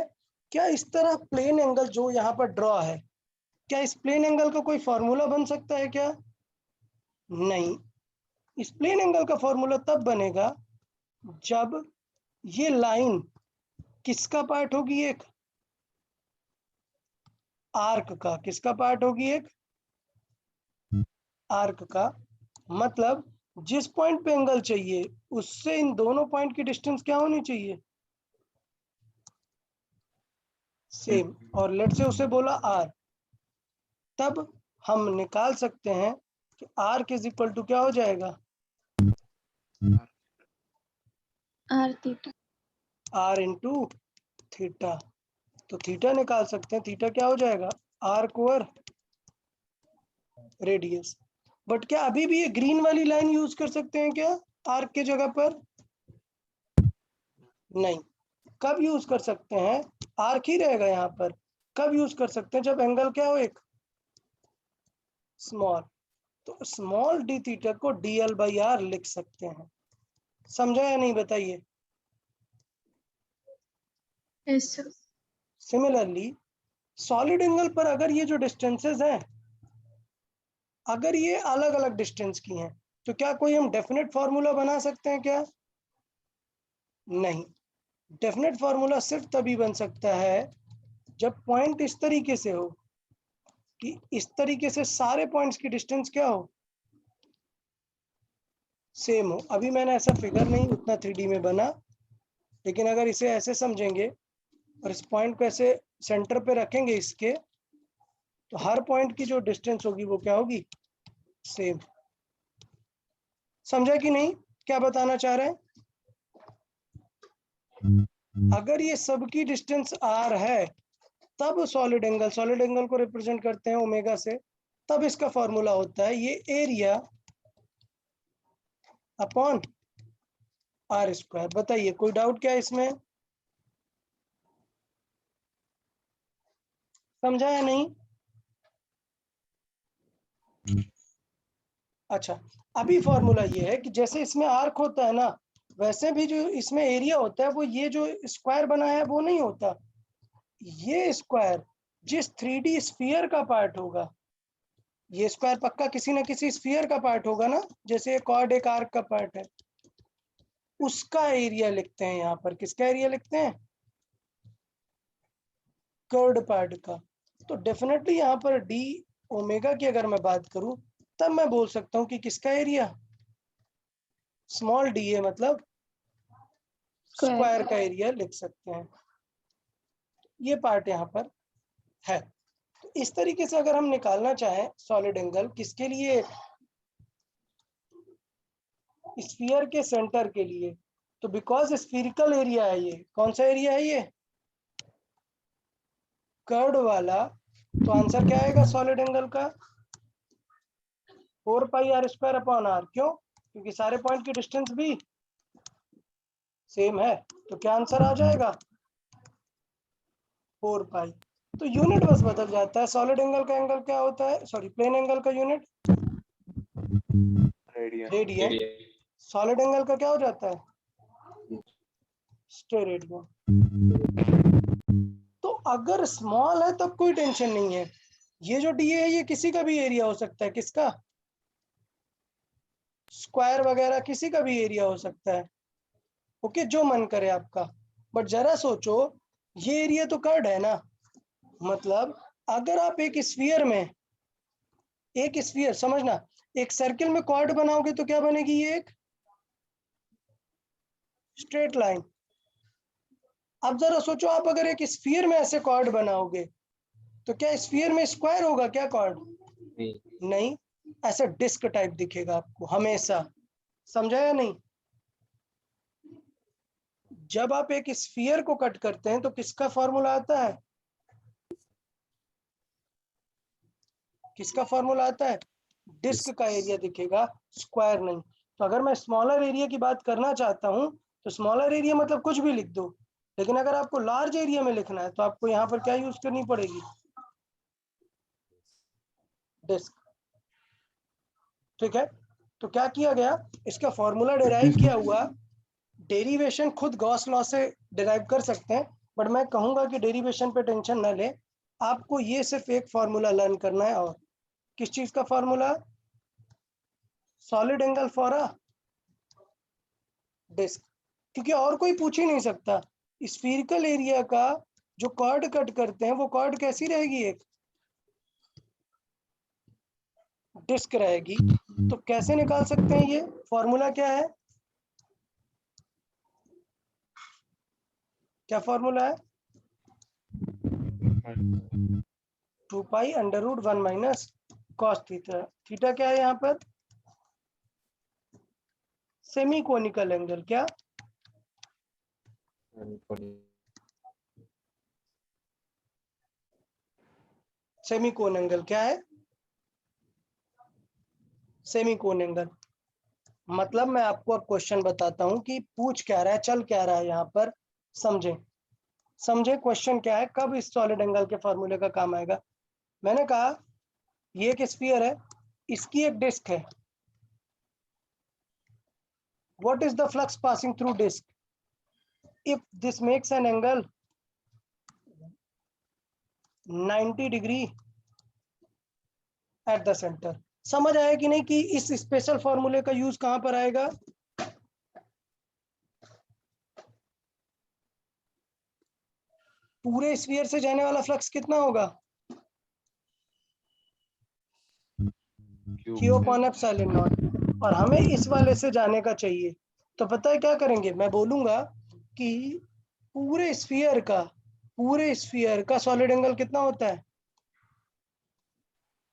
A: क्या इस तरह प्लेन एंगल जो यहाँ पर ड्रॉ है, क्या इस प्लेन एंगल का कोई फॉर्मूला बन सकता है क्या? नहीं। इस प्लेन एंगल का फॉर्मूला तब बनेगा जब ये लाइन किसका पार्ट होगी? एक आर्क का। किसका पार्ट होगी? एक आर्क का। मतलब जिस पॉइंट पे एंगल चाहिए उससे इन दोनों पॉइंट की डिस्टेंस क्या होनी चाहिए? सेम। और लेट से उसे बोला R, तब हम निकाल सकते हैं कि R इज इक्वल टू क्या हो जाएगा?
F: R theta.
A: R into theta. तो थीटा निकाल सकते हैं, थीटा क्या हो जाएगा? Arc over radius. बट क्या अभी भी ये ग्रीन वाली लाइन यूज कर सकते हैं क्या आर्क के जगह पर? नहीं। कब यूज कर सकते हैं? आर्क ही रहेगा यहाँ पर। कब यूज कर सकते हैं? जब एंगल क्या हो? एक स्मॉल। तो स्मॉल डी थीटा को dl बाई आर लिख सकते हैं। समझा या नहीं? बताइए।
F: Yes, sir.
A: Similarly solid angle पर अगर ये जो डिस्टेंसेस हैं, अगर ये अलग अलग डिस्टेंस की हैं, तो क्या कोई हम डेफिनेट फॉर्मूला बना सकते हैं क्या? नहीं, डेफिनेट फॉर्मूला सिर्फ तभी बन सकता है जब पॉइंट इस तरीके से हो कि इस तरीके से सारे पॉइंट्स की डिस्टेंस क्या हो, सेम हो। अभी मैंने ऐसा फिगर नहीं उतना 3D में बना, लेकिन अगर इसे ऐसे समझेंगे और इस पॉइंट को ऐसे सेंटर पे रखेंगे इसके, तो हर पॉइंट की जो डिस्टेंस होगी वो क्या होगी, सेम। समझा कि नहीं क्या बताना चाह रहे हैं? अगर ये सबकी डिस्टेंस r है तब सॉलिड एंगल को रिप्रेजेंट करते हैं ओमेगा से, तब इसका फॉर्मूला होता है ये एरिया अपॉन r स्क्वायर। बताइए कोई डाउट क्या इसमें? समझा या नहीं? अच्छा, अभी फॉर्मूला ये है कि जैसे इसमें आर्क होता है ना, वैसे भी जो इसमें एरिया होता है वो ये जो स्क्वायर बना है वो नहीं होता। ये स्क्वायर जिस 3D स्फीयर का पार्ट होगा, ये स्क्वायर पक्का किसी ना किसी स्फीयर का पार्ट होगा ना, जैसे एक कॉर्ड एक आर्क का पार्ट है, उसका एरिया लिखते हैं यहाँ पर। किसका एरिया लिखते हैं? कर्व्ड पार्ट का। तो डेफिनेटली यहाँ पर डी ओमेगा की अगर मैं बात करूं, तब मैं बोल सकता हूं कि किसका एरिया, स्मॉल डी ए, मतलब स्क्वायर का एरिया लिख सकते हैं। ये पार्ट यहाँ पर है। तो इस तरीके से अगर हम निकालना चाहें सॉलिड एंगल किसके लिए, स्फीयर के सेंटर के लिए, तो बिकॉज स्फीरिकल एरिया है ये, कौन सा एरिया है ये, कर्व्ड वाला, तो आंसर क्या आएगा सॉलिड एंगल का, 4 पाई r स्क्वायर अपॉन r। क्यों? क्योंकि सारे पॉइंट की डिस्टेंस भी सेम है। तो क्या आंसर आ जाएगा, 4 पाई। तो यूनिट बस बदल जाता है। सॉलिड एंगल का एंगल क्या होता है, सॉरी प्लेन एंगल का unit
E: radian.
A: Radian, solid angle का क्या हो जाता है, स्टेरेडियन। तो अगर स्मॉल है तब कोई टेंशन नहीं है, ये जो डी है ये किसी का भी एरिया हो सकता है। किसका, स्क्वायर वगैरह किसी का भी एरिया हो सकता है। ओके, जो मन करे आपका। बट जरा सोचो, ये एरिया तो कर्ड है ना, मतलब अगर आप एक स्फीयर में, एक स्फीयर समझना, एक सर्किल में कॉर्ड बनाओगे तो क्या बनेगी, ये एक स्ट्रेट लाइन। अब जरा सोचो, आप अगर एक स्फीयर में ऐसे कॉर्ड बनाओगे तो क्या स्फीयर में स्क्वायर होगा क्या कॉर्ड? नहीं, ऐसा डिस्क टाइप दिखेगा आपको हमेशा। समझा या नहीं? जब आप एक स्फीयर को कट करते हैं तो किसका फॉर्मूला आता है, किसका फॉर्मूला आता है, डिस्क का एरिया दिखेगा, स्क्वायर नहीं। तो अगर मैं स्मॉलर एरिया की बात करना चाहता हूं तो स्मॉलर एरिया मतलब कुछ भी लिख दो, लेकिन अगर आपको लार्ज एरिया में लिखना है तो आपको यहाँ पर क्या यूज करनी पड़ेगी, डिस्क। ठीक है, तो क्या किया गया, इसका फॉर्मूला डिराइव किया हुआ, डेरिवेशन खुद गॉस लॉ से डिराइव कर सकते हैं, बट मैं कहूंगा कि डेरिवेशन पे टेंशन ना ले, आपको ये सिर्फ एक फॉर्मूला लर्न करना है। और किस चीज का formula, solid angle for a disc. क्योंकि और कोई पूछ ही नहीं सकता, स्फीरिकल एरिया का जो कॉर्ड कट करते हैं वो कॉर्ड कैसी रहेगी, एक डिस्क रहेगी। तो कैसे निकाल सकते हैं, ये फॉर्मूला क्या है, क्या फॉर्मूला है, 2 पाई under root 1 minus cos theta. Theta क्या है यहाँ पर, सेमी कोनिकल एंगल। क्या, सेमी कोन एंगल क्या है, सेमी कोन एंगल। मतलब मैं आपको अब क्वेश्चन बताता हूं कि पूछ क्या रहा है, चल क्या रहा है यहाँ पर, समझे समझे क्वेश्चन क्या है, कब इस सॉलिड एंगल के फॉर्मूले का काम आएगा। मैंने कहा ये एक स्फीयर है, इसकी एक डिस्क है, what is the flux passing through disc, if this makes an angle 90 degree at the centre. समझ आया कि नहीं कि इस स्पेशल फॉर्मूले का यूज कहां पर आएगा? पूरे स्फीयर से जाने वाला फ्लक्स कितना होगा? Q अपॉन एप्सिलॉन नॉट, और हमें इस वाले से जाने का चाहिए। तो पता है क्या करेंगे, मैं बोलूंगा कि पूरे स्फीयर का सॉलिड एंगल कितना होता है?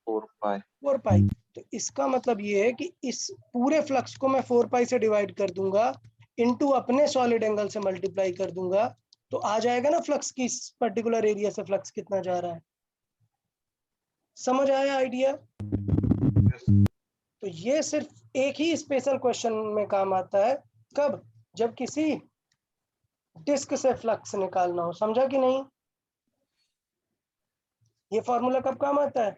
E: 4 pi.
A: 4 पाई। तो इसका मतलब ये है कि इस पूरे फ्लक्स को मैं 4 पाई से डिवाइड कर दूंगा, इनटू अपने सॉलिड एंगल से मल्टीप्लाई कर दूंगा, तो आ जाएगा ना फ्लक्स की इस पर्टिकुलर एरिया से फ्लक्स कितना जा रहा है। समझ आया आइडिया? तो ये सिर्फ एक ही स्पेशल क्वेश्चन में काम आता है, कब? जब किसी डिस्क से फ्लक्स निकालना हो। समझा कि नहीं? ये फॉर्मूला कब काम आता है?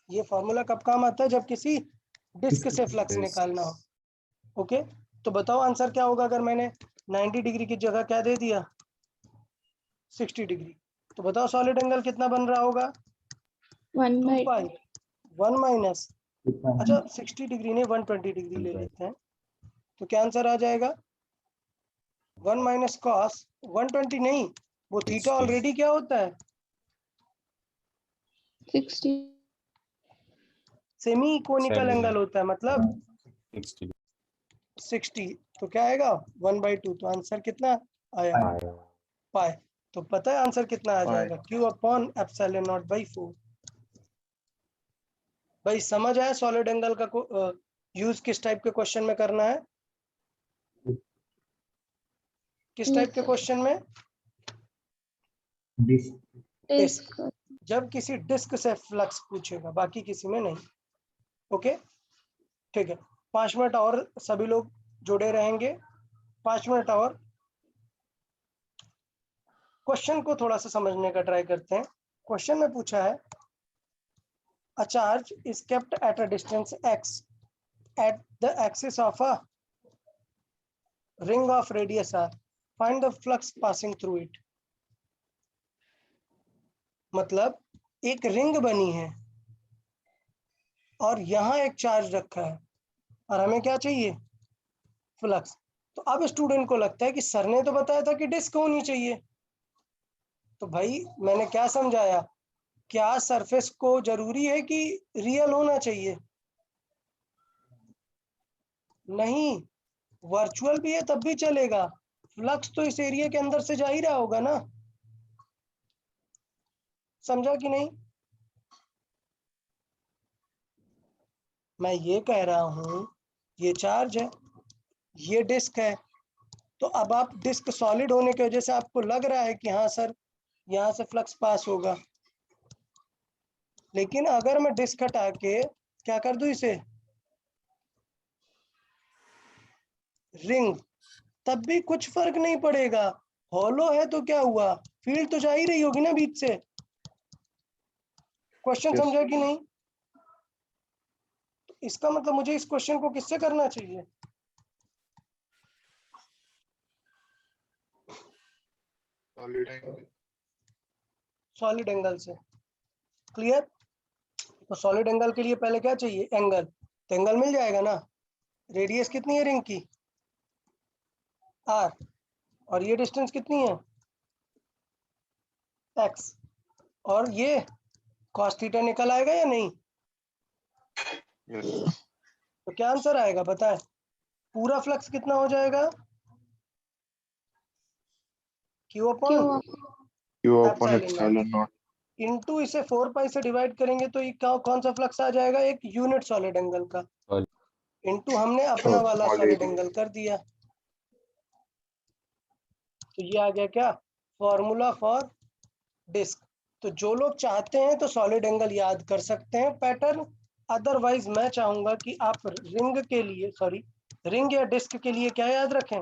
A: ये फॉर्मूला कब काम आता है? जब किसी डिस्क से फ्लक्स निकालना हो। ओके, तो बताओ आंसर क्या होगा अगर मैंने 90 डिग्री की जगह क्या दे दिया, 60 डिग्री। तो बताओ सॉलिड एंगल कितना बन रहा होगा?
F: 1
A: 2
F: by
A: पाई 1 माइनस, अच्छा 60 डिग्री नहीं 120 डिग्री ले लेते हैं, तो क्या आंसर आ जाएगा? 1 माइनस कॉस 120 नहीं, वो थीटा ऑलरेडी क्या होता है?
F: 60.
A: सेमी कोनिकल एंगल होता है, मतलब 60। तो क्या आएगा 1/2, तो आंसर कितना आया? पाई। तो पता है आंसर कितना आ
E: पाई।
A: जाएगा? Q upon epsilon not by 4। भाई समझ आया सॉलिड एंगल का यूज किस टाइप के क्वेश्चन में करना है? किस टाइप के क्वेश्चन में? डिस्क। जब किसी डिस्क से फ्लक्स पूछेगा, बाकी किसी में नहीं। ओके ठीक है, 5 मिनट और सभी लोग जुड़े रहेंगे, 5 मिनट और। क्वेश्चन को थोड़ा सा समझने का ट्राई करते हैं। क्वेश्चन में पूछा है, a charge is kept at a distance x at the axis of a ring of radius r, find the flux passing through it। मतलब एक रिंग बनी है और यहाँ एक चार्ज रखा है और हमें क्या चाहिए? फ्लक्स। तो अब स्टूडेंट को लगता है कि सर ने तो बताया था कि डिस्क होनी चाहिए। तो भाई मैंने क्या समझाया, क्या सरफेस को जरूरी है कि रियल होना चाहिए? नहीं, वर्चुअल भी है तब भी चलेगा, फ्लक्स तो इस एरिया के अंदर से जा ही रहा होगा ना। समझा कि नहीं? मैं ये कह रहा हूं ये चार्ज है, ये डिस्क है, तो अब आप डिस्क सॉलिड होने की वजह से आपको लग रहा है कि हाँ सर यहाँ से फ्लक्स पास होगा, लेकिन अगर मैं डिस्क हटा के क्या कर दूं इसे रिंग, तब भी कुछ फर्क नहीं पड़ेगा। हॉलो है तो क्या हुआ, फील्ड तो जा ही रही होगी ना बीच से। Question
E: Yes.
A: समझा कि नहीं? इसका मतलब मुझे इस क्वेश्चन को किससे करना चाहिए? सॉलिड एंगल से। क्लियर? तो सॉलिड एंगल के लिए पहले क्या चाहिए? एंगल। तो एंगल मिल जाएगा ना। रेडियस कितनी है रिंग की? r, और ये डिस्टेंस कितनी है? x, और ये cos थीटा निकल आएगा या नहीं?
E: Yes.
A: तो क्या आंसर आएगा बताएं? पूरा फ्लक्स कितना हो जाएगा? Q upon
E: Q upon
A: epsilon
E: epsilon naught.
A: Into इसे 4 पाई से डिवाइड करेंगे तो ये कौन सा फ्लक्स आ जाएगा? एक यूनिट सॉलिड एंगल का, इनटू हमने अपना वाला
E: small
A: सॉलिड
E: area.
A: एंगल कर दिया। तो ये आ गया क्या? Formula for disc. तो जो लोग चाहते हैं तो सॉलिड एंगल याद कर सकते हैं पैटर्न, अदरवाइज मैं चाहूंगा कि आप रिंग के लिए रिंग या डिस्क के लिए क्या याद रखें?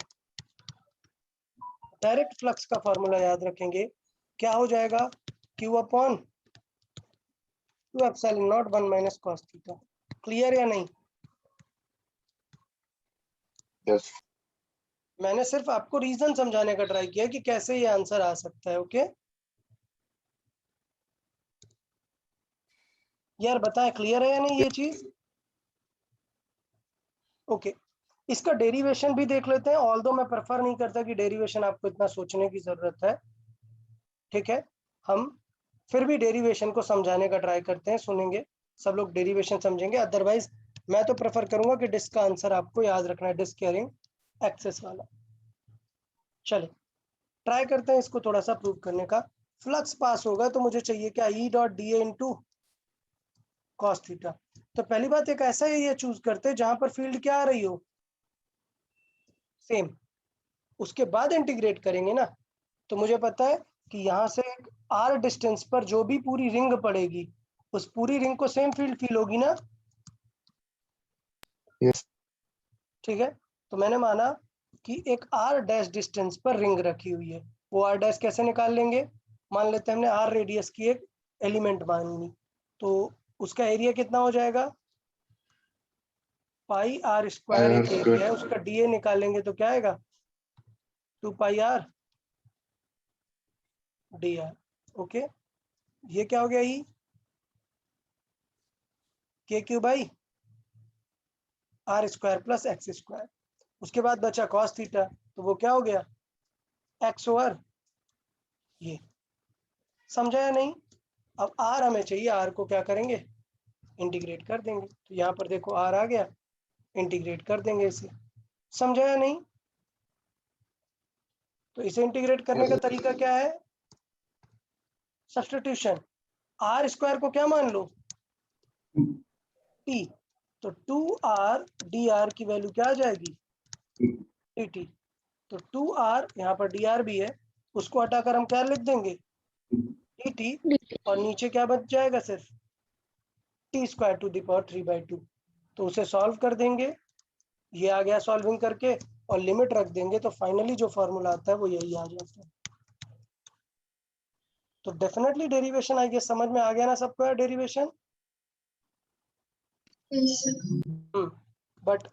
A: डायरेक्ट फ्लक्स का फॉर्मूला याद रखेंगे। क्या हो जाएगा? Q upon 2 epsilon not 1 minus cos theta. Clear या नहीं?
E: Yes.
A: मैंने सिर्फ आपको रीजन समझाने का ट्राई किया कि कैसे ये आंसर आ सकता है। ओके यार बताएं क्लियर है या नहीं ये चीज? ओके, इसका डेरिवेशन भी देख लेते हैं, ऑल्दो मैं प्रेफर नहीं करता कि डेरिवेशन आपको इतना सोचने की जरूरत है, ठीक है। हम फिर भी डेरिवेशन को समझाने का ट्राई करते हैं, सुनेंगे सब लोग डेरिवेशन समझेंगे, अदरवाइज मैं तो प्रेफर करूंगा कि डिस्क का आंसर आपको याद रखना है, डिस्क कैरिंग एक्सेस वाला। चलिए ट्राई करते हैं इसको थोड़ा सा प्रूव करने का। फ्लक्स पास होगा तो मुझे चाहिए क्या, ई dot D A into cos theta. तो पहली बात एक ऐसा एरिया चूज करते हैं जहां पर फील्ड क्या आ रही हो, सेम। उसके बाद इंटीग्रेट करेंगे ना, तो मुझे पता है कि यहाँ से एक आर डिस्टेंस पर जो भी पूरी रिंग पड़ेगी उस पूरी रिंग को सेम फील्ड फील होगी ना,
E: Yes.
A: ठीक है। तो मैंने माना कि एक आर डैश डिस्टेंस पर रिंग रखी हुई है, वो आर डैश कैसे निकाल लेंगे, मान लेते हैं हमने आर रेडियस की एक एलिमेंट मान ली, तो उसका एरिया कितना हो जाएगा, पाई आर स्क्वायर एक एरिया है, उसका डीए निकालेंगे तो क्या आएगा, 2 pi r d r. Okay, ये क्या हो गया, E k Q by r square plus x square. उसके बाद बचा कॉस थीटा, तो वो क्या हो गया, एक्स ओवर ये। समझा या नहीं? अब आर हमें चाहिए, आर को क्या करेंगे, इंटीग्रेट कर देंगे। तो यहाँ पर देखो आर आ गया, इंटीग्रेट कर देंगे इसे। समझा या नहीं? तो इसे इंटीग्रेट करने का तरीका क्या है, सब्स्टिट्यूशन। आर स्क्वायर को क्या मान लो, टी, तो 2r dr की वैल्यू क्या आ जाएगी, dt। तो 2r यहाँ पर dr भी है, उसको हटाकर हम क्या लिख देंगे, dt, और नीचे क्या बच जाएगा, सिर्फ t square to the power 3/2। तो उसे सॉल्व कर देंगे, ये आ गया सॉल्विंग करके, और लिमिट रख देंगे, तो फाइनली जो फॉर्मूला आता है वो यही आ जाता है। तो डेफिनेटली डेरिवेशन आई गेस समझ में आ गया ना सबको, डेरिवेशन।
F: Yes, sir.
A: बट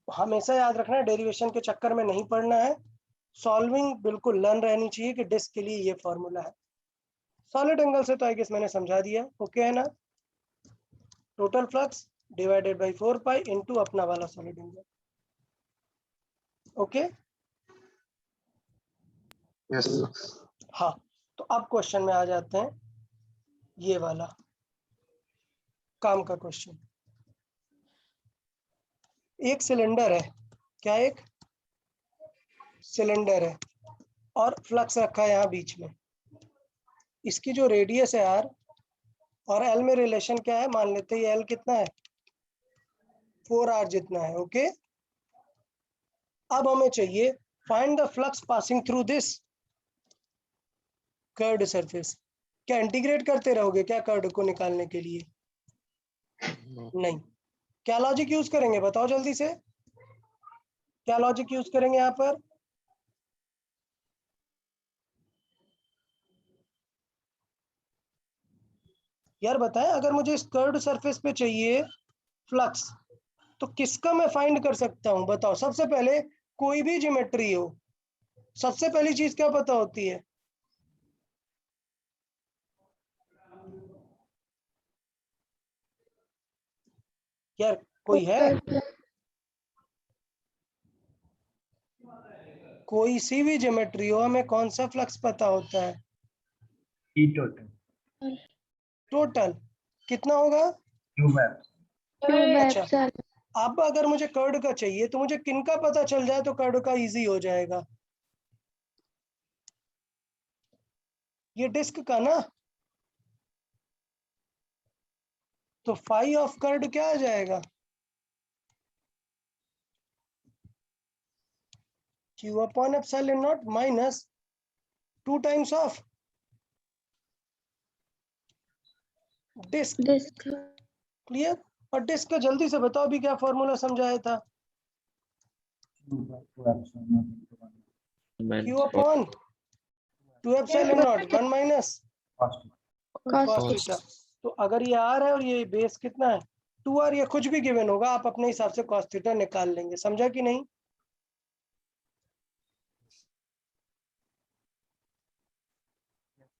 A: हमेशा याद रखना है, डेरिवेशन के चक्कर में नहीं पड़ना है, सॉल्विंग बिल्कुल लर्न रहनी चाहिए कि डिस्क के लिए ये फॉर्मूला है। सॉलिड एंगल से तो आई गेस मैंने समझा दिया, ओके है ना। Total flux divided by 4 pi into अपना वाला सॉलिड एंगल, ओके।
E: Yes.
A: हाँ, तो अब क्वेश्चन में आ जाते हैं, ये वाला काम का क्वेश्चन। एक सिलेंडर है, क्या एक सिलेंडर है, और फ्लक्स रखा है यहाँ बीच में, इसकी जो रेडियस है आर और एल में रिलेशन क्या है, मान लेते हैं एल कितना है, 4r जितना है, ओके। अब हमें चाहिए find the flux passing through this curved surface. क्या इंटीग्रेट करते रहोगे क्या कर्व को निकालने के लिए? नहीं। क्या लॉजिक यूज करेंगे बताओ जल्दी से, क्या लॉजिक यूज करेंगे यहाँ पर? यार बताएं, अगर मुझे इस कर्व्ड सरफेस पे चाहिए फ्लक्स, तो किसका मैं फाइंड कर सकता हूं बताओ। सबसे पहले कोई भी ज्योमेट्री हो, सबसे पहली चीज क्या पता होती है, यार कोई है, कोई सी भी ज्योमेट्री हो, हमें कौन सा फ्लक्स पता होता है,
G: E total.
A: टोटल कितना होगा।
G: Q maps.
F: Cube
A: अच्छा,
F: epsilon.
A: अब अगर मुझे कर्ड का चाहिए तो मुझे किन का पता चल जाए तो कर्ड का इजी हो जाएगा, ये डिस्क का ना। तो फाई ऑफ कर्ड क्या आ जाएगा, Q upon epsilon not minus 2 times of disc.
F: Disk.
A: Clear? और डिस्क का जल्दी से बताओ भी क्या फॉर्मूला समझाया था,
G: Q epsilon naught into 1.
A: Q upon 2 epsilon not 1 minus
G: Cost.
A: Cos theta. तो अगर ये आर है और ये बेस कितना है 2r, ये कुछ भी गिवन होगा, आप अपने हिसाब से कॉस थीटा निकाल लेंगे, समझा कि नहीं?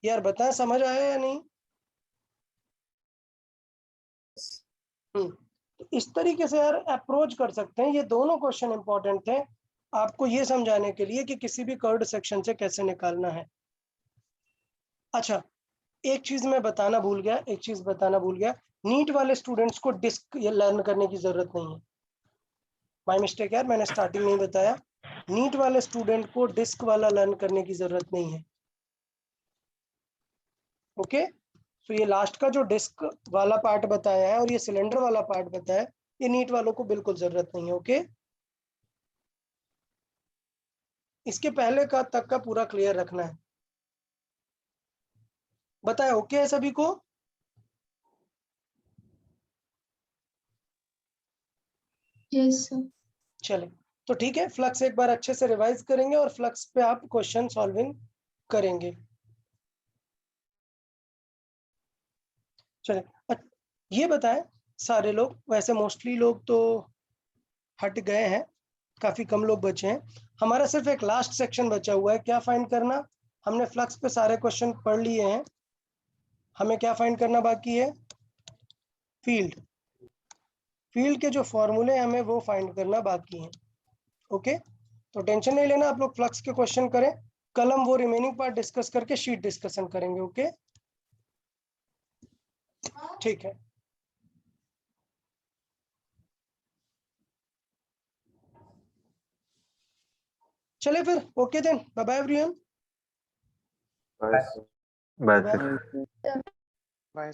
A: यार बताएं समझ आया या नहीं? तो इस तरीके से यार अप्रोच कर सकते हैं। ये दोनों क्वेश्चन इंपॉर्टेंट थे आपको ये समझाने के लिए कि किसी भी कर्व्ड सेक्शन से कैसे निकालना है। अच्छा, एक चीज मैं बताना भूल गया, नीट वाले स्टूडेंट्स को डिस्क लर्न करने की जरूरत नहीं है। माय मिस्टेक यार, मैंने स्टार्टिंग में बताया, नीट वाले स्टूडेंट को डिस्क वाला लर्न करने की जरूरत नहीं है। ओके, तो ये लास्ट का जो डिस्क वाला पार्ट बताया है और ये सिलेंडर वाला पार्ट बताया है, ये नीट वालों को बिल्कुल जरूरत नहीं है। ओके, इसके पहले का तक का पूरा क्लियर रखना है। बताया ओके है सभी को?
D: Yes sir.
A: चले तो ठीक है, फ्लक्स एक बार अच्छे से रिवाइज करेंगे और फ्लक्स पे आप क्वेश्चन सॉल्विंग करेंगे। चले, ये बताएं सारे लोग, वैसे मोस्टली लोग तो हट गए हैं, काफी कम लोग बचे हैं। हमारा सिर्फ एक लास्ट सेक्शन बचा हुआ है, क्या फाइंड करना? हमने फ्लक्स पे सारे क्वेश्चन पढ़ लिए हैं, हमें क्या फाइंड करना बाकी है? फील्ड। फील्ड के जो फॉर्मूले हमें वो फाइंड करना बाकी है। ओके, तो टेंशन नहीं लेना, आप लोग फ्लक्स के क्वेश्चन करें, कल हम वो रिमेनिंग पार्ट डिस्कस करके शीट डिस्कशन करेंगे। ओके, ठीक है। चले फिर, okay then, bye bye everyone.
E: Bye.
A: Bye.
E: Bye.